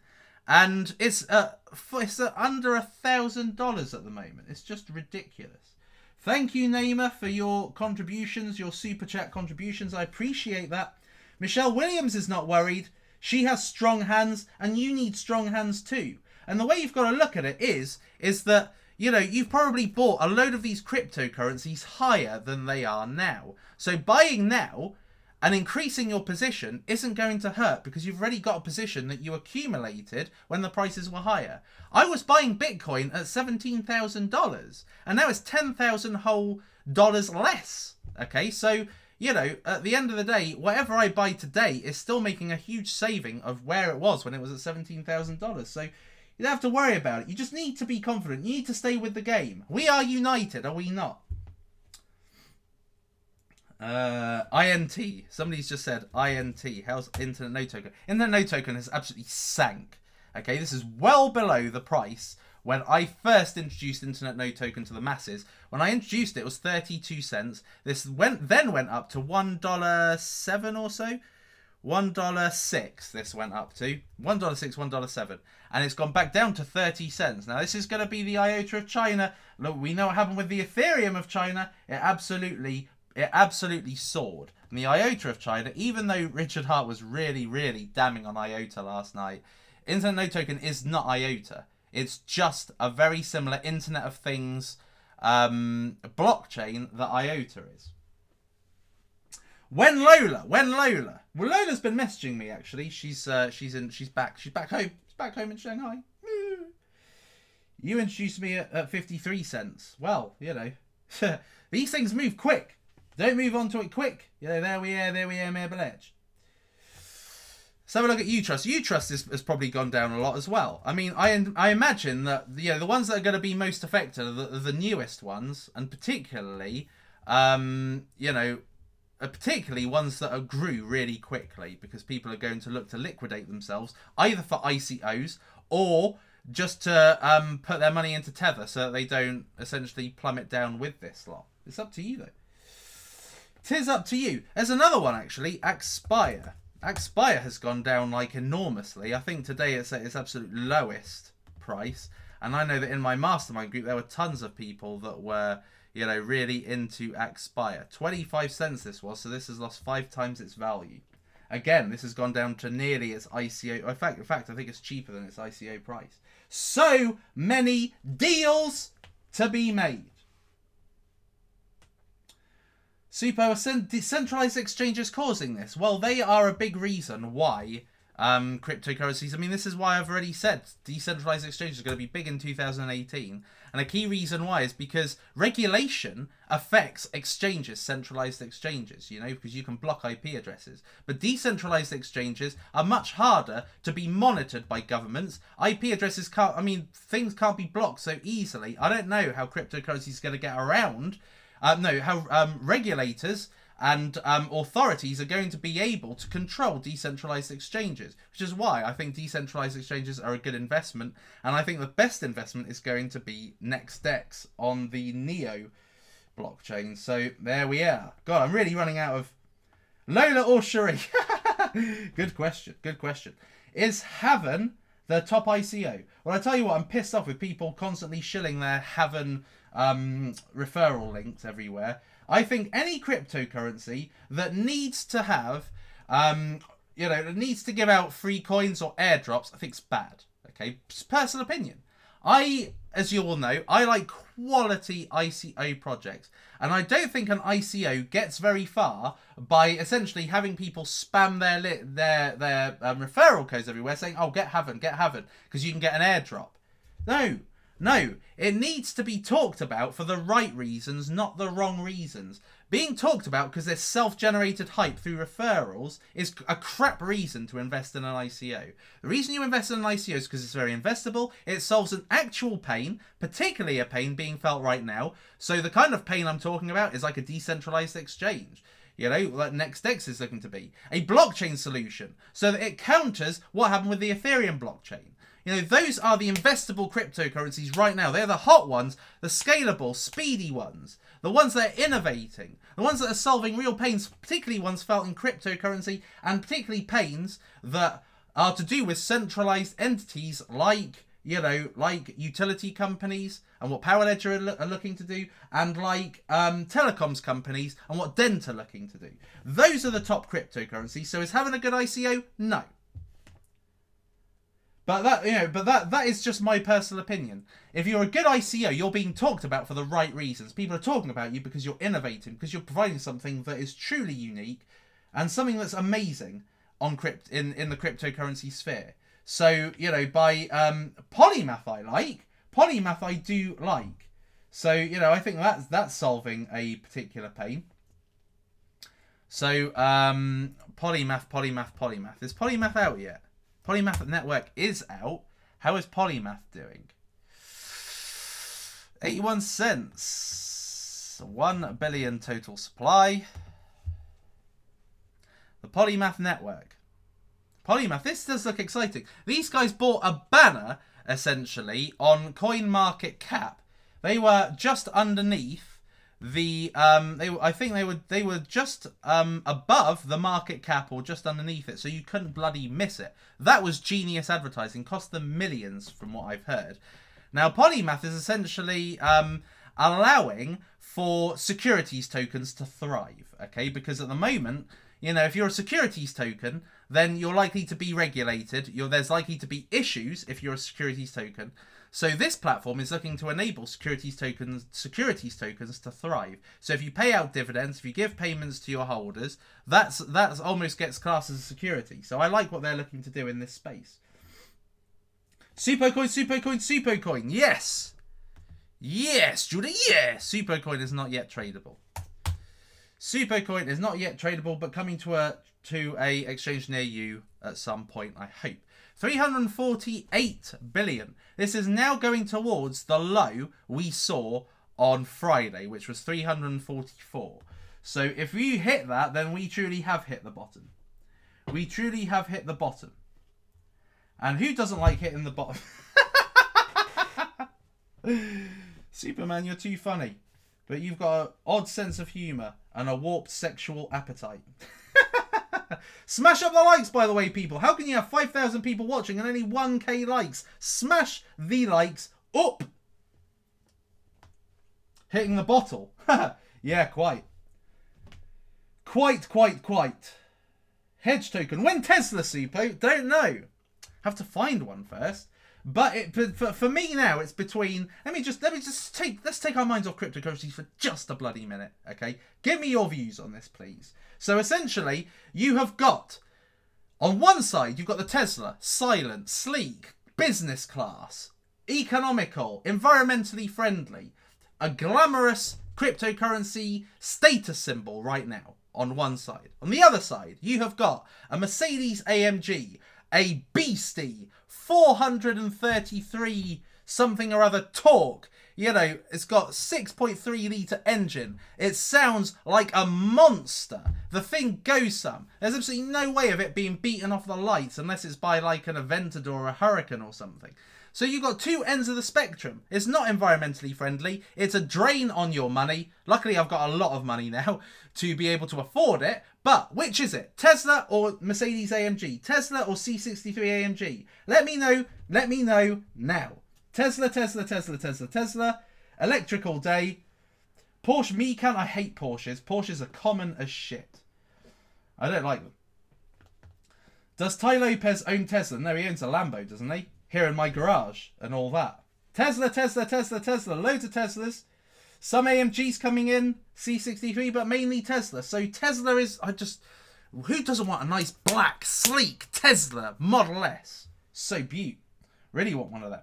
and it's under $1,000 at the moment. It's just ridiculous. Thank you, Naima, for your contributions, your super chat contributions. I appreciate that. Michelle Williams is not worried. She has strong hands, and you need strong hands too. And the way you've got to look at it is that, you know, you've probably bought a load of these cryptocurrencies higher than they are now. So buying now and increasing your position isn't going to hurt, because you've already got a position that you accumulated when the prices were higher. I was buying Bitcoin at $17,000, and now it's $10,000 whole dollars less. Okay, so, you know, at the end of the day, whatever I buy today is still making a huge saving of where it was when it was at $17,000. So you don't have to worry about it. You just need to be confident. You need to stay with the game. We are united, are we not? INT. Somebody's just said INT. How's Internet No Token? Internet No Token has absolutely sank. Okay, this is well below the price when I first introduced Internet No Token to the masses. When I introduced it, it was 32 cents. This then went up to $1.07 or so. $1.06 this went up to. $1.06, $1.07. And it's gone back down to 30 cents. Now, this is going to be the IOTA of China. Look, we know what happened with the Ethereum of China. It absolutely soared. And the IOTA of China, even though Richard Hart was really, really damning on IOTA last night, Internet No Token is not IOTA. It's just a very similar Internet of Things blockchain that IOTA is. When Lola? Well, Lola's been messaging me actually. She's back home. She's back home in Shanghai. You introduced me at 53 cents. Well, you know, these things move quick. Don't move on to it quick. You know, there we are, Mabel Edge. Let's have a look at Utrust. Utrust has probably gone down a lot as well. I mean, I imagine that, you know, the ones that are going to be most affected are the newest ones, and particularly, you know, particularly ones that grew really quickly, because people are going to look to liquidate themselves either for ICOs or just to put their money into Tether so that they don't essentially plummet down with this lot. It's up to you though. Tis up to you. There's another one actually, Expire. Expire has gone down like enormously. I think today it's at its absolute lowest price, and I know that in my mastermind group there were tons of people that were, you know, really into Expire. 25 cents this was, so this has lost 5 times its value. Again, this has gone down to nearly its ICO. In fact, I think it's cheaper than its ICO price. So many deals to be made. Suppo, are decentralized exchanges causing this? Well, they are a big reason why cryptocurrencies. I mean, this is why I've already said decentralized exchanges are going to be big in 2018. And a key reason why is because regulation affects exchanges, centralized exchanges, you know, because you can block IP addresses. But decentralized exchanges are much harder to be monitored by governments. IP addresses can't, I mean, things can't be blocked so easily. I don't know how cryptocurrency is going to get around. How regulators and authorities are going to be able to control decentralized exchanges, which is why I think decentralized exchanges are a good investment, and I think the best investment is going to be NextDex on the Neo blockchain. So there we are. God, I'm really running out of Lola or Cherie. Good question. Good question. Is Haven the top ICO? Well, I tell you what, I'm pissed off with people constantly shilling their Haven referral links everywhere. I think any cryptocurrency that needs to have, that needs to give out free coins or airdrops, I think it's bad. Okay, just personal opinion. As you all know, I like quality ICO projects, and I don't think an ICO gets very far by essentially having people spam their referral codes everywhere, saying, "Oh, get Haven, because you can get an airdrop." No, it needs to be talked about for the right reasons, not the wrong reasons. Being talked about because there's self-generated hype through referrals is a crap reason to invest in an ICO. The reason you invest in an ICO is because it's very investable, it solves an actual pain, particularly a pain being felt right now. So the kind of pain I'm talking about is like a decentralized exchange. Like NextDex is looking to be. A blockchain solution, so that it counters what happened with the Ethereum blockchain. Those are the investable cryptocurrencies right now. They're the hot ones, the scalable, speedy ones, the ones that are innovating, the ones that are solving real pains, particularly ones felt in cryptocurrency, and particularly pains that are to do with centralized entities like utility companies and what Power Ledger are looking to do, and like telecoms companies and what Dent are looking to do. Those are the top cryptocurrencies. So is having a good ICO? No. But that is just my personal opinion. If you're a good ICO, you're being talked about for the right reasons. People are talking about you because you're innovating, because you're providing something that is truly unique and something that's amazing on in the cryptocurrency sphere. So, by Polymath I do like. So, I think that's solving a particular pain. So, Polymath. Is Polymath out yet? Polymath Network is out. How is Polymath doing? 81 cents. 1 billion total supply. The Polymath Network. Polymath, this does look exciting. These guys bought a banner, essentially, on CoinMarketCap. They were just underneath the I think they were just above the market cap or just underneath it, so you couldn't bloody miss it. That was genius advertising, cost them millions from what I've heard. Now Polymath is essentially allowing for securities tokens to thrive, okay? Because at the moment, if you're a securities token, then you're likely to be regulated. There's likely to be issues if you're a securities token. So this platform is looking to enable securities tokens to thrive. So if you pay out dividends, if you give payments to your holders, that's almost gets classed as a security. So I like what they're looking to do in this space. Suppocoin. Yes, Judah. Yes. Suppocoin is not yet tradable. Suppocoin is not yet tradable, but coming to a exchange near you at some point, I hope. 348 billion. This is now going towards the low we saw on Friday, which was 344. So if you hit that, then we truly have hit the bottom. We truly have hit the bottom. And who doesn't like hitting the bottom? Superman, you're too funny. But you've got an odd sense of humour and a warped sexual appetite. Smash up the likes, by the way, people. How can you have 5,000 people watching and only 1k likes? Smash the likes up. Hitting the bottle. Yeah, quite. Quite. Hedge token. When Tesla, Supo? Don't know. Have to find one first. But for me now, it's between. Let's take our minds off cryptocurrencies for just a bloody minute, okay? Give me your views on this, please. So essentially, you have got, on one side, you've got the Tesla, silent, sleek, business class, economical, environmentally friendly, a glamorous cryptocurrency status symbol right now on one side. On the other side, you have got a Mercedes AMG, a beastie, 433 something or other torque, You know, it's got 6.3 litre engine. It sounds like a monster. The thing goes some. There's absolutely no way of it being beaten off the lights unless it's by like an Aventador or a Hurricane or something. So you've got two ends of the spectrum. It's not environmentally friendly. It's a drain on your money. Luckily, I've got a lot of money now to be able to afford it. But which is it? Tesla or Mercedes AMG? Tesla or C63 AMG? Let me know. Let me know now. Tesla, Tesla, Tesla, Tesla, Tesla. Electric all day. Porsche Macan. I hate Porsches. Porsches are common as shit. I don't like them. Does Ty Lopez own Tesla? No, he owns a Lambo, doesn't he? Here in my garage and all that. Tesla, Tesla, Tesla, Tesla. Loads of Teslas. Some AMGs coming in. C63, but mainly Tesla. So Tesla is... Who doesn't want a nice black, sleek Tesla Model S? So beaut. Really want one of them.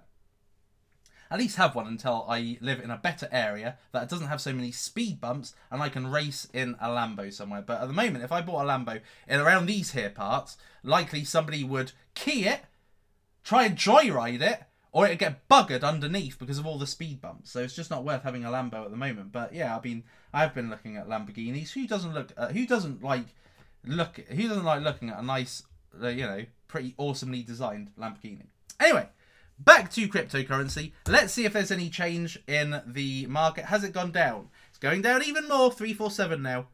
At least have one until I live in a better area that doesn't have so many speed bumps and I can race in a Lambo somewhere. But at the moment, if I bought a Lambo in around these here parts, likely somebody would key it, try and joyride it, or it'd get buggered underneath because of all the speed bumps. So it's just not worth having a Lambo at the moment. But yeah, I've been looking at Lamborghinis. Who doesn't like looking at a nice, pretty awesomely designed Lamborghini? Anyway, back to cryptocurrency. Let's see if there's any change in the market. Has it gone down? It's going down even more. 347 now.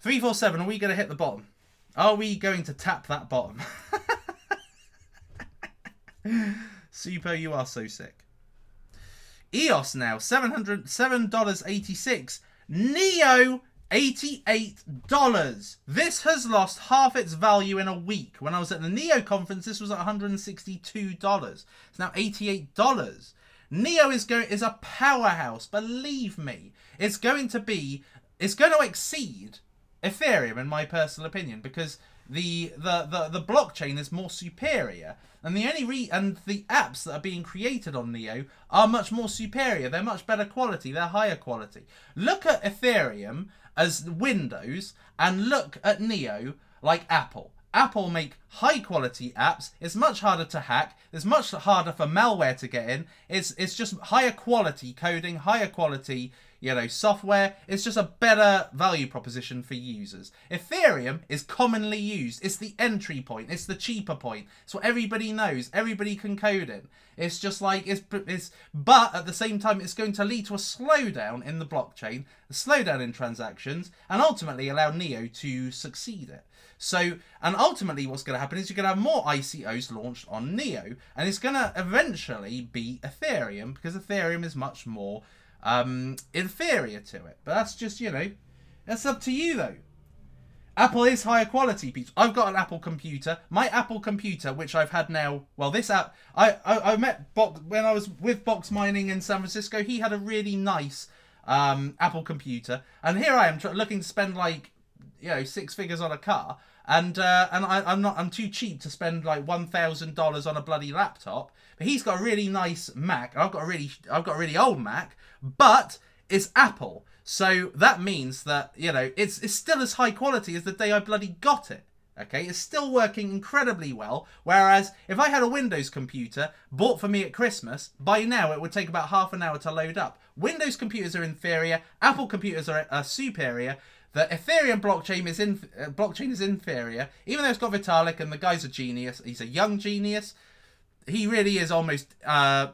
347. Are we going to hit the bottom? Are we going to tap that bottom? Super, you are so sick. EOS now, $707.86. Neo, $88. This has lost half its value in a week. When I was at the Neo conference, this was at $162. It's now $88. Neo is a powerhouse. Believe me, it's going to exceed Ethereum in my personal opinion, because the blockchain is more superior, and the apps that are being created on Neo are much more superior. They're much better quality. They're higher quality. Look at Ethereum as Windows and look at Neo like Apple. Apple make high quality apps. It's much harder to hack. It's much harder for malware to get in. It's just higher quality coding, higher quality software. It's just a better value proposition for users. Ethereum is commonly used. It's the entry point. It's the cheaper point. It's what everybody knows. Everybody can code in. It's just like but at the same time, it's going to lead to a slowdown in the blockchain, a slowdown in transactions, and ultimately allow Neo to succeed it. So, and ultimately what's going to happen is you're going to have more ICOs launched on Neo, and it's going to eventually beat Ethereum because Ethereum is much more inferior to it. But that's just, that's up to you though. Apple is higher quality, people. I've got an Apple computer. My Apple computer, which I've had now, well, this app, I met Box when I was with Box Mining in San Francisco. He had a really nice Apple computer, and here I am looking to spend like, 6 figures on a car, and I'm too cheap to spend like $1,000 on a bloody laptop. But he's got a really nice Mac. I've got a really old Mac, but it's Apple. So that means that, it's still as high quality as the day I bloody got it. Okay, it's still working incredibly well. Whereas if I had a Windows computer bought for me at Christmas, by now it would take about half an hour to load up. Windows computers are inferior. Apple computers are superior. The Ethereum blockchain is inferior. Even though it's got Vitalik and the guy's a genius. He's a young genius. He really is almost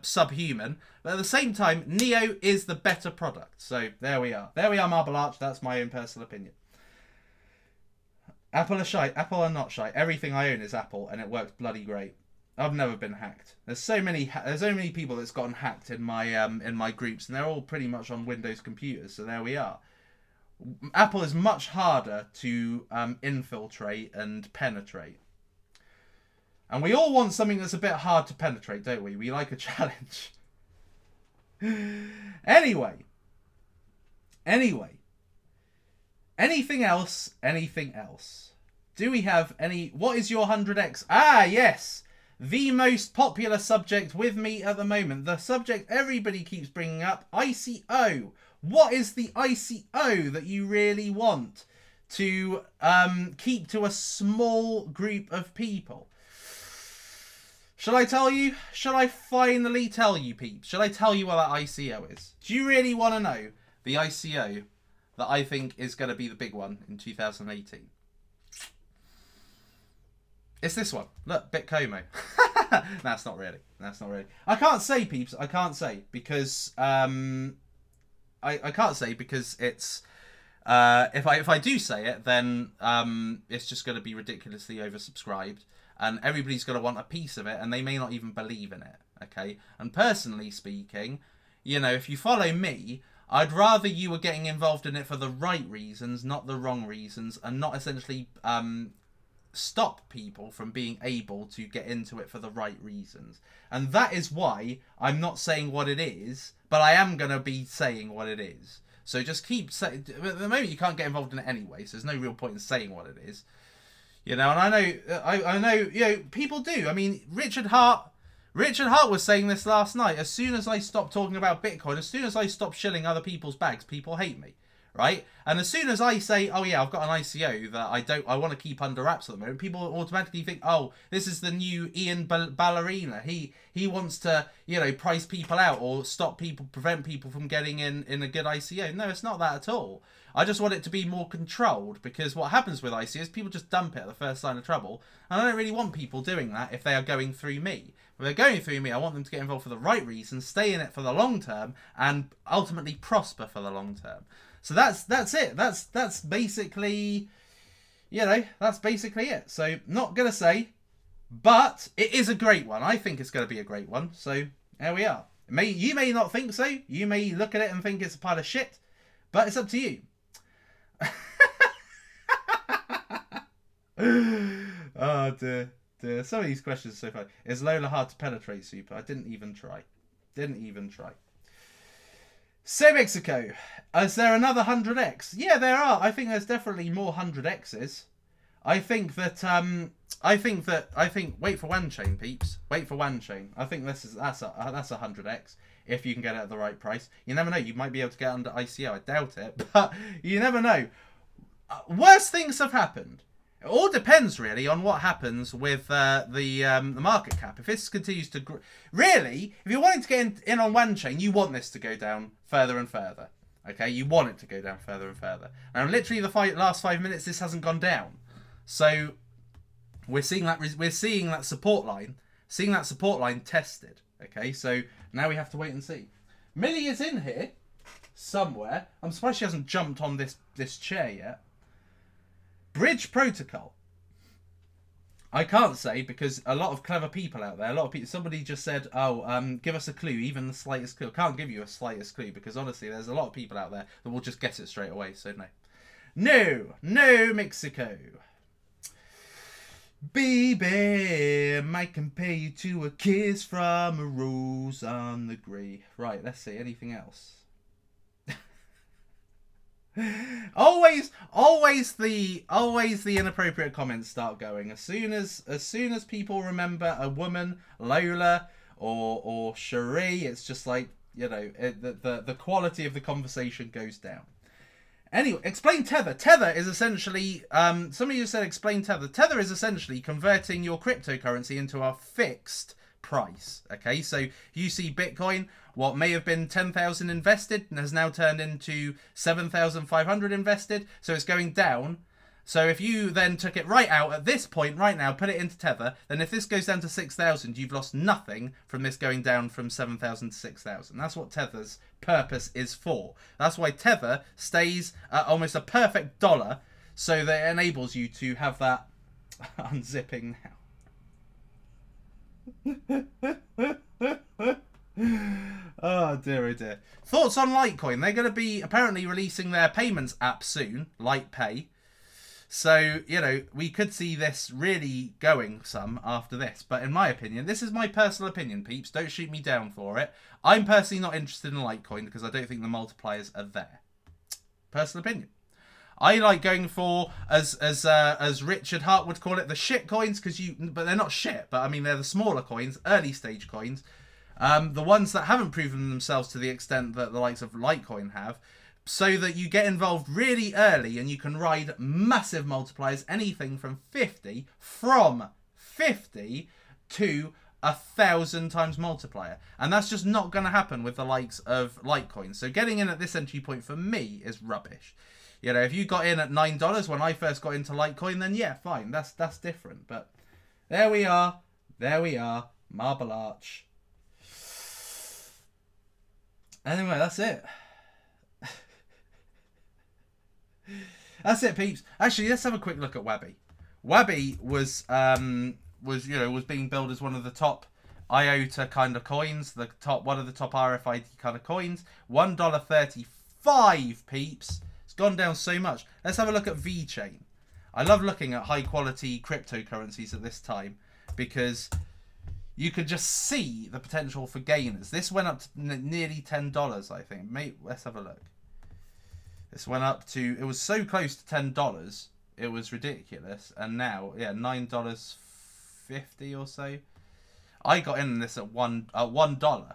subhuman. But at the same time, Neo is the better product. So there we are. There we are, Marble Arch. That's my own personal opinion. Apple are shite. Apple are not shite. Everything I own is Apple, and it works bloody great. I've never been hacked. There's so many people that's gotten hacked in my groups, and they're all pretty much on Windows computers. So there we are. Apple is much harder to infiltrate and penetrate. And we all want something that's a bit hard to penetrate, don't we? We like a challenge. Anyway. Anything else? Do we have any... What is your 100x? Ah, yes. The most popular subject with me at the moment. The subject everybody keeps bringing up. ICO. What is the ICO that you really want to keep to a small group of people? Shall I tell you? Shall I finally tell you, peeps? Shall I tell you what that ICO is? Do you really want to know the ICO that I think is going to be the big one in 2018? It's this one. Look, Bitcomo. That's not really. That's not really. I can't say, peeps. I can't say because I can't say because it's if I do say it, then it's just going to be ridiculously oversubscribed, and everybody's going to want a piece of it, and they may not even believe in it. Okay. And personally speaking, you know, if you follow me, I'd rather you were getting involved in it for the right reasons, not the wrong reasons, and not essentially stop people from being able to get into it for the right reasons. And that is why I'm not saying what it is, but I am going to be saying what it is. So just keep saying, at the moment you can't get involved in it anyway, so there's no real point in saying what it is. You know, and I know, you know, people do. I mean, Richard Hart was saying this last night. As soon as I stop talking about Bitcoin, as soon as I stop shilling other people's bags, people hate me. Right? And as soon as I say, oh yeah, I've got an ICO that I want to keep under wraps at the moment, people automatically think, oh, this is the new Ian Ballerina. He wants to, you know, price people out or stop people, prevent people from getting in a good ICO. No, it's not that at all. I just want it to be more controlled, because what happens with ICOs, people just dump it at the first sign of trouble. And I don't really want people doing that if they are going through me. If they're going through me, I want them to get involved for the right reasons, stay in it for the long term, and ultimately prosper for the long term. So that's it. That's basically, you know, that's basically it. So not gonna say, but it is a great one. I think it's gonna be a great one. So there we are. You may not think so. You may look at it and think it's a pile of shit, but it's up to you. Oh dear. Some of these questions are so funny. Is Lola hard to penetrate, Super? I didn't even try. So Mexico, is there another 100x? Yeah, there are. I think there's definitely more 100x's. I think wait for one chain, peeps. Wait for one chain. I think that's a 100x if you can get it at the right price. You never know. You might be able to get under ICO. I doubt it, but you never know. Worse things have happened. It all depends really on what happens with the market cap. If this continues to grow, really, if you're wanting to get in on one chain, you want this to go down further and further. Okay, you want it to go down further and further. Now, literally the last 5 minutes, this hasn't gone down. So we're seeing that support line, tested. Okay, so now we have to wait and see. Millie is in here somewhere. I'm surprised she hasn't jumped on this chair yet. Bridge protocol. I can't say, because a lot of clever people out there, a lot of people, somebody just said, oh, give us a clue, even the slightest clue. I can't give you a slightest clue, because honestly, there's a lot of people out there that will just get it straight away, so no. No, Mexico. Baby, I can pay you to a kiss from a rose on the grave. Right, let's see, anything else? always the inappropriate comments start going as soon as people remember a woman, Lola or Cherie. It's just like, you know, the quality of the conversation goes down. Anyway, explain Tether. Tether is essentially somebody just said explain Tether. Tether is essentially converting your cryptocurrency into a fixed price. Okay, so you see Bitcoin, what may have been 10,000 invested and has now turned into 7,500 invested, so it's going down. So if you then took it right out at this point right now, put it into Tether, then if this goes down to 6,000, you've lost nothing from this going down from 7,000 to 6,000. That's what Tether's purpose is for. That's why Tether stays at almost a perfect dollar, so that it enables you to have that unzipping now. Oh dear, oh dear. Thoughts on Litecoin? They're going to be apparently releasing their payments app soon, LitePay. So, you know, we could see this really going some after this. But in my opinion, this is my personal opinion, peeps. Don't shoot me down for it. I'm personally not interested in Litecoin because I don't think the multipliers are there. Personal opinion. I like going for, as Richard Hart would call it, the shit coins, but they're not shit, but I mean they're the smaller coins, early stage coins, the ones that haven't proven themselves to the extent that the likes of Litecoin have, so that you get involved really early and you can ride massive multipliers, anything from 50 to 1,000 times multiplier. And that's just not going to happen with the likes of Litecoin. So getting in at this entry point for me is rubbish. You know, if you got in at $9 when I first got into Litecoin, then yeah, fine. That's different. But there we are. There we are. Marble Arch. Anyway, that's it. That's it, peeps. Actually, let's have a quick look at Wabi. Wabi was being billed as one of the top IOTA kind of coins, one of the top RFID kind of coins. $1.35, peeps. It's gone down so much. Let's have a look at VeChain. I love looking at high quality cryptocurrencies at this time because you could just see the potential for gainers. This went up to nearly $10, I think. Let's have a look. This went up to, it was so close to $10, it was ridiculous. And now, yeah, $9.50 or so. I got in this at $1.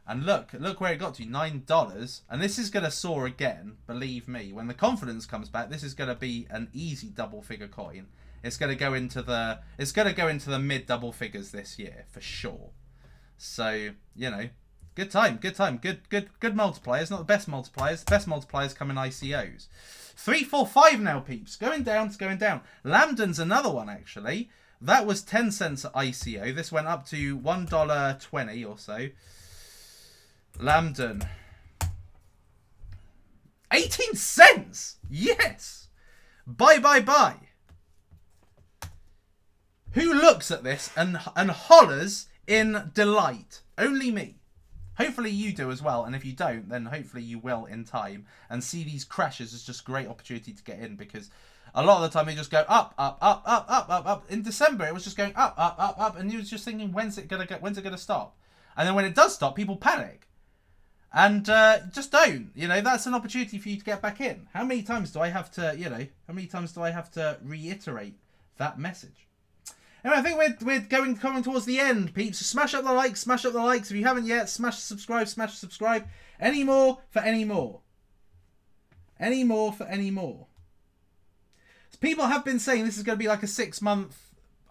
And look where it got to, $9. And this is going to soar again, believe me. When the confidence comes back, this is going to be an easy double figure coin. It's going to go into the mid double figures this year for sure. So, you know, good time. Good multipliers, not the best multipliers. The best multipliers come in ICOs. 345 now, peeps. Going down, it's going down. Lambda's another one, actually. That was 10 cents at ICO. This went up to $1.20 or so. Lambda. 18 cents! Yes! Buy. Who looks at this and hollers in delight? Only me. Hopefully you do as well, and if you don't, then hopefully you will in time and see these crashes as just a great opportunity to get in, because a lot of the time they just go up. In December it was just going up, and you was just thinking, when's it gonna stop? And then when it does stop, people panic. And just don't, you know, that's an opportunity for you to get back in. How many times do I have to, reiterate that message? Anyway, I think we're coming towards the end, peeps. So smash up the likes. If you haven't yet, smash subscribe. Any more for any more. So people have been saying this is going to be like a 6-month.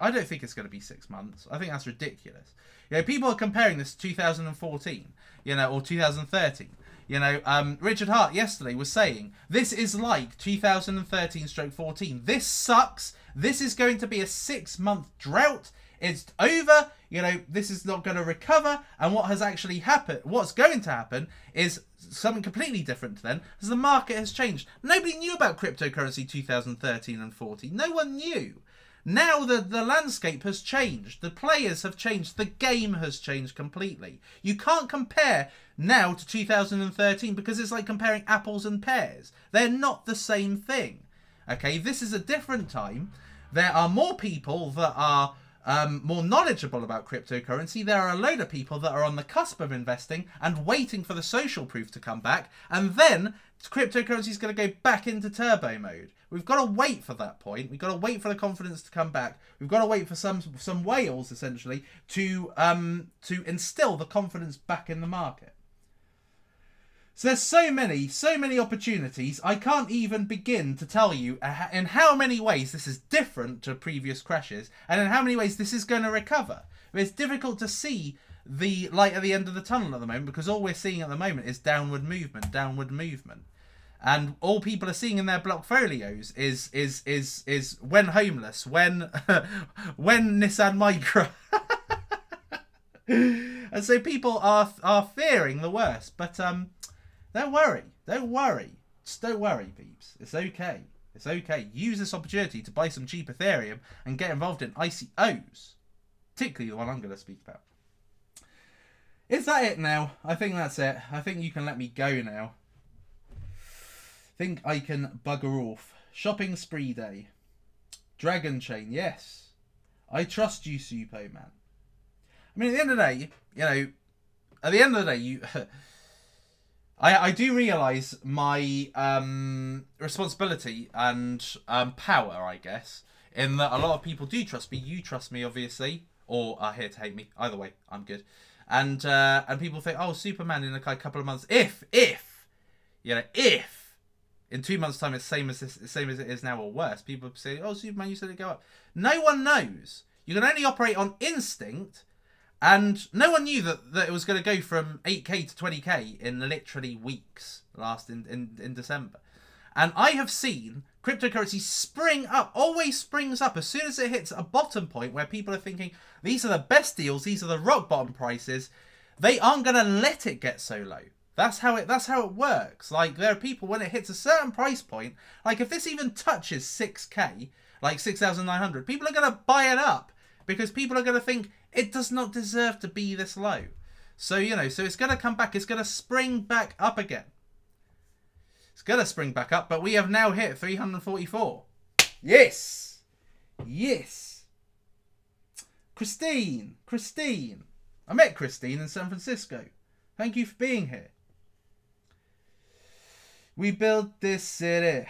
I don't think it's going to be 6 months. I think that's ridiculous. You know, people are comparing this to 2014, you know, or 2013. You know, Richard Hart yesterday was saying, this is like 2013/14. This sucks. This is going to be a 6-month drought. It's over. You know, this is not going to recover. And what has actually happened, what's going to happen is something completely different to then, as the market has changed. Nobody knew about cryptocurrency 2013 and 14. No one knew. Now the landscape has changed. The players have changed. The game has changed completely. You can't compare now to 2013 because it's like comparing apples and pears. They're not the same thing. Okay, this is a different time. There are more people that are more knowledgeable about cryptocurrency. There are a load of people that are on the cusp of investing and waiting for the social proof to come back. And then cryptocurrency is going to go back into turbo mode. We've got to wait for that point. We've got to wait for the confidence to come back. We've got to wait for some whales, essentially, to instill the confidence back in the market. So there's so many opportunities. I can't even begin to tell you in how many ways this is different to previous crashes and in how many ways this is going to recover. It's difficult to see the light at the end of the tunnel at the moment because all we're seeing at the moment is downward movement. And all people are seeing in their block folios is when homeless, when Nissan Micra. And so people are fearing the worst, but don't worry. Just don't worry, peeps. It's okay. Use this opportunity to buy some cheap Ethereum and get involved in ICOs. Particularly the one I'm going to speak about. Is that it now? I think that's it. I think you can let me go now. I think I can bugger off. Shopping spree day. Dragon chain, yes. I trust you, Suppoman. I mean, at the end of the day, you know, I do realise my responsibility and power, I guess, in that a lot of people do trust me. You trust me, obviously, or are here to hate me. Either way, I'm good. And people think, oh, Suppoman in a couple of months, if in 2 months' time it's same as it is now or worse, people say, oh, Suppoman, you said it go up. No one knows. You can only operate on instinct And no one knew that it was going to go from 8k to 20k in literally weeks in December. And I have seen cryptocurrency spring up, always springs up as soon as it hits a bottom point where people are thinking, these are the best deals, these are the rock bottom prices. They aren't going to let it get so low. That's how it works. Like, there are people, when it hits a certain price point, like if this even touches 6k, like 6,900, people are going to buy it up because people are going to think it does not deserve to be this low. So, you know, so it's going to come back. It's going to spring back up again. It's going to spring back up, but we have now hit 344. Yes. Yes. Christine. I met Christine in San Francisco. Thank you for being here. We built this city.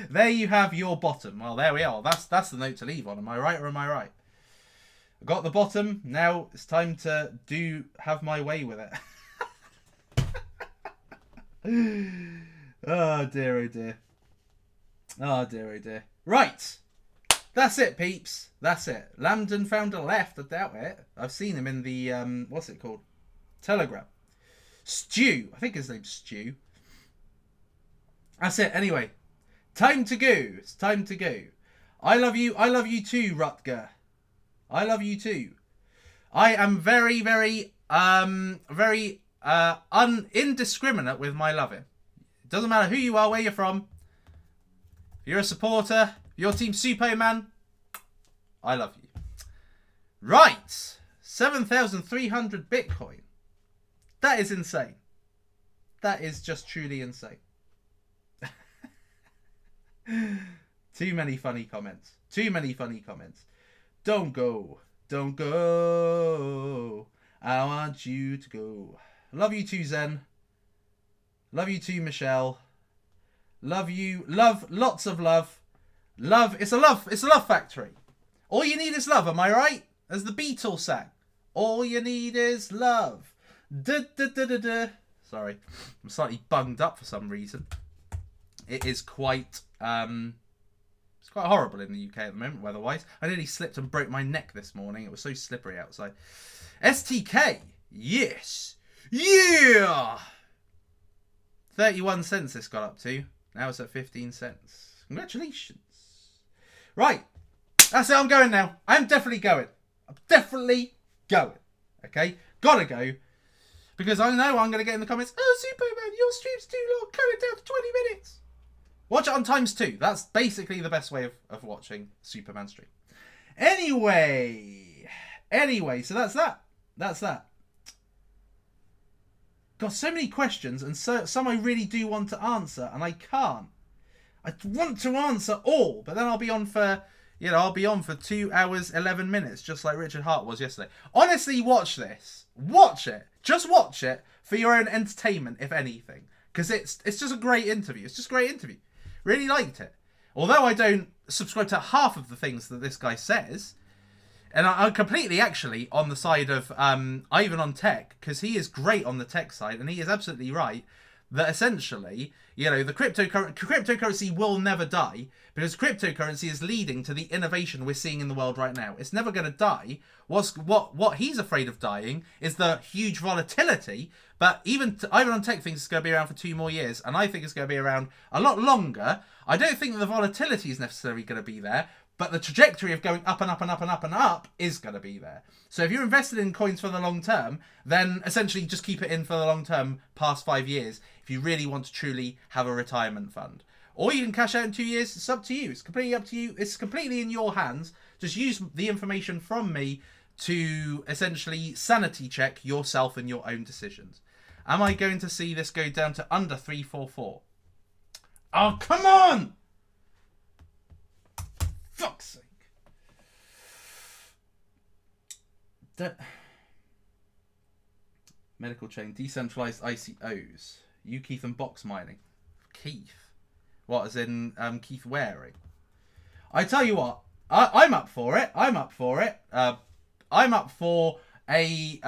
There you have your bottom. Well, there we are. That's the note to leave on. Am I right or am I right? I got the bottom. Now it's time to have my way with it. Oh dear, oh dear. Oh dear, oh dear. Right. That's it, peeps. That's it. Lambden found a left. I doubt it. I've seen him in the, what's it called? Telegram. Stu. I think his name's Stu. That's it. Anyway. Time to go. It's time to go. I love you. I love you too, Rutger. I love you too. I am very, very, indiscriminate with my loving. It doesn't matter who you are, where you're from. If you're a supporter, your team Suppoman, I love you. Right. 7,300 Bitcoin. That is insane. That is just truly insane. Too many funny comments. Too many funny comments. Don't go. Don't go. I want you to go. Love you too, Zen. Love you too, Michelle. Love you. Love. Lots of love. Love. It's a love factory. All you need is love. Am I right? As the Beatles sang. All you need is love. Da, da, da, da, da. Sorry. I'm slightly bunged up for some reason. It is quite... it's quite horrible in the UK at the moment, weather-wise. I nearly slipped and broke my neck this morning. It was so slippery outside. STK. Yes. Yeah. 31 cents this got up to. Now it's at 15 cents. Congratulations. Right. That's it. I'm going now. I'm definitely going. I'm definitely going. Okay. Gotta go. Because I know I'm going to get in the comments, oh, Superman, your stream's too long. Cut it down to 20 minutes. Watch it on ×2. That's basically the best way of watching Superman stream. Anyway, so that's that. That's that. Got so many questions, and some I really do want to answer, and I can't. I want to answer all, but then I'll be on for, you know, I'll be on for 2 hours, 11 minutes, just like Richard Hart was yesterday. Honestly, watch this. Watch it. Just watch it for your own entertainment, if anything. Because it's just a great interview. It's just a great interview. Really liked it. Although I don't subscribe to half of the things that this guy says. And I'm completely actually on the side of Ivan on tech. Because he is great on the tech side. And he is absolutely right. That essentially, you know, the cryptocurrency will never die. Because cryptocurrency is leading to the innovation we're seeing in the world right now. It's never going to die. What he's afraid of dying is the huge volatility. But even Ivan on tech thinks it's going to be around for 2 more years. And I think it's going to be around a lot longer. I don't think that the volatility is necessarily going to be there. But the trajectory of going up and up and up and up and up is going to be there. So if you're invested in coins for the long term, then essentially just keep it in for the long term past 5 years if you really want to truly have a retirement fund. Or you can cash out in 2 years. It's up to you. It's completely up to you. It's completely in your hands. Just use the information from me to essentially sanity check yourself and your own decisions. Am I going to see this go down to under 344? Oh, come on! Fuck's sake. Medical chain, decentralized ICOs. You, Keith, and box mining. Keith? What, as in Keith Waring? I tell you what, I'm up for it. I'm up for it. I'm up for a...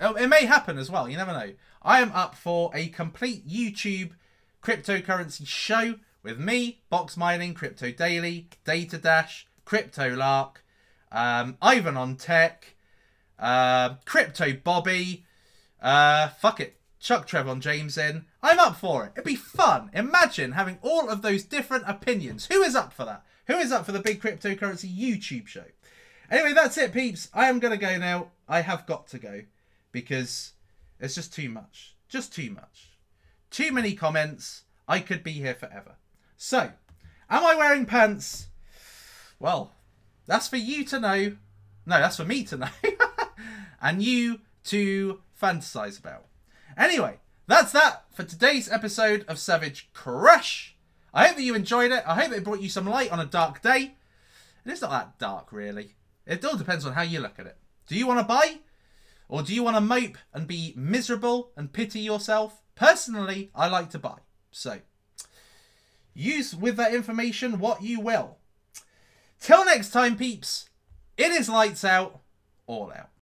it may happen as well, you never know. I am up for a complete YouTube cryptocurrency show with me, Box Mining, Crypto Daily, Data Dash, Crypto Lark, Ivan on Tech, Crypto Bobby, fuck it, chuck Trevon James in. I'm up for it. It'd be fun. Imagine having all of those different opinions. Who is up for that? Who is up for the big cryptocurrency YouTube show? Anyway, that's it, peeps. I am going to go now. I have got to go because it's just too much. Just too much. Too many comments. I could be here forever. So, am I wearing pants? Well, that's for you to know. No, that's for me to know. And you to fantasize about. Anyway, that's that for today's episode of Savage Crush. I hope that you enjoyed it. I hope it brought you some light on a dark day. And it's not that dark, really. It all depends on how you look at it. Do you want to buy? Or do you want to mope and be miserable and pity yourself? Personally, I like to buy. So, use with that information what you will. Till next time, peeps, it is lights out, all out.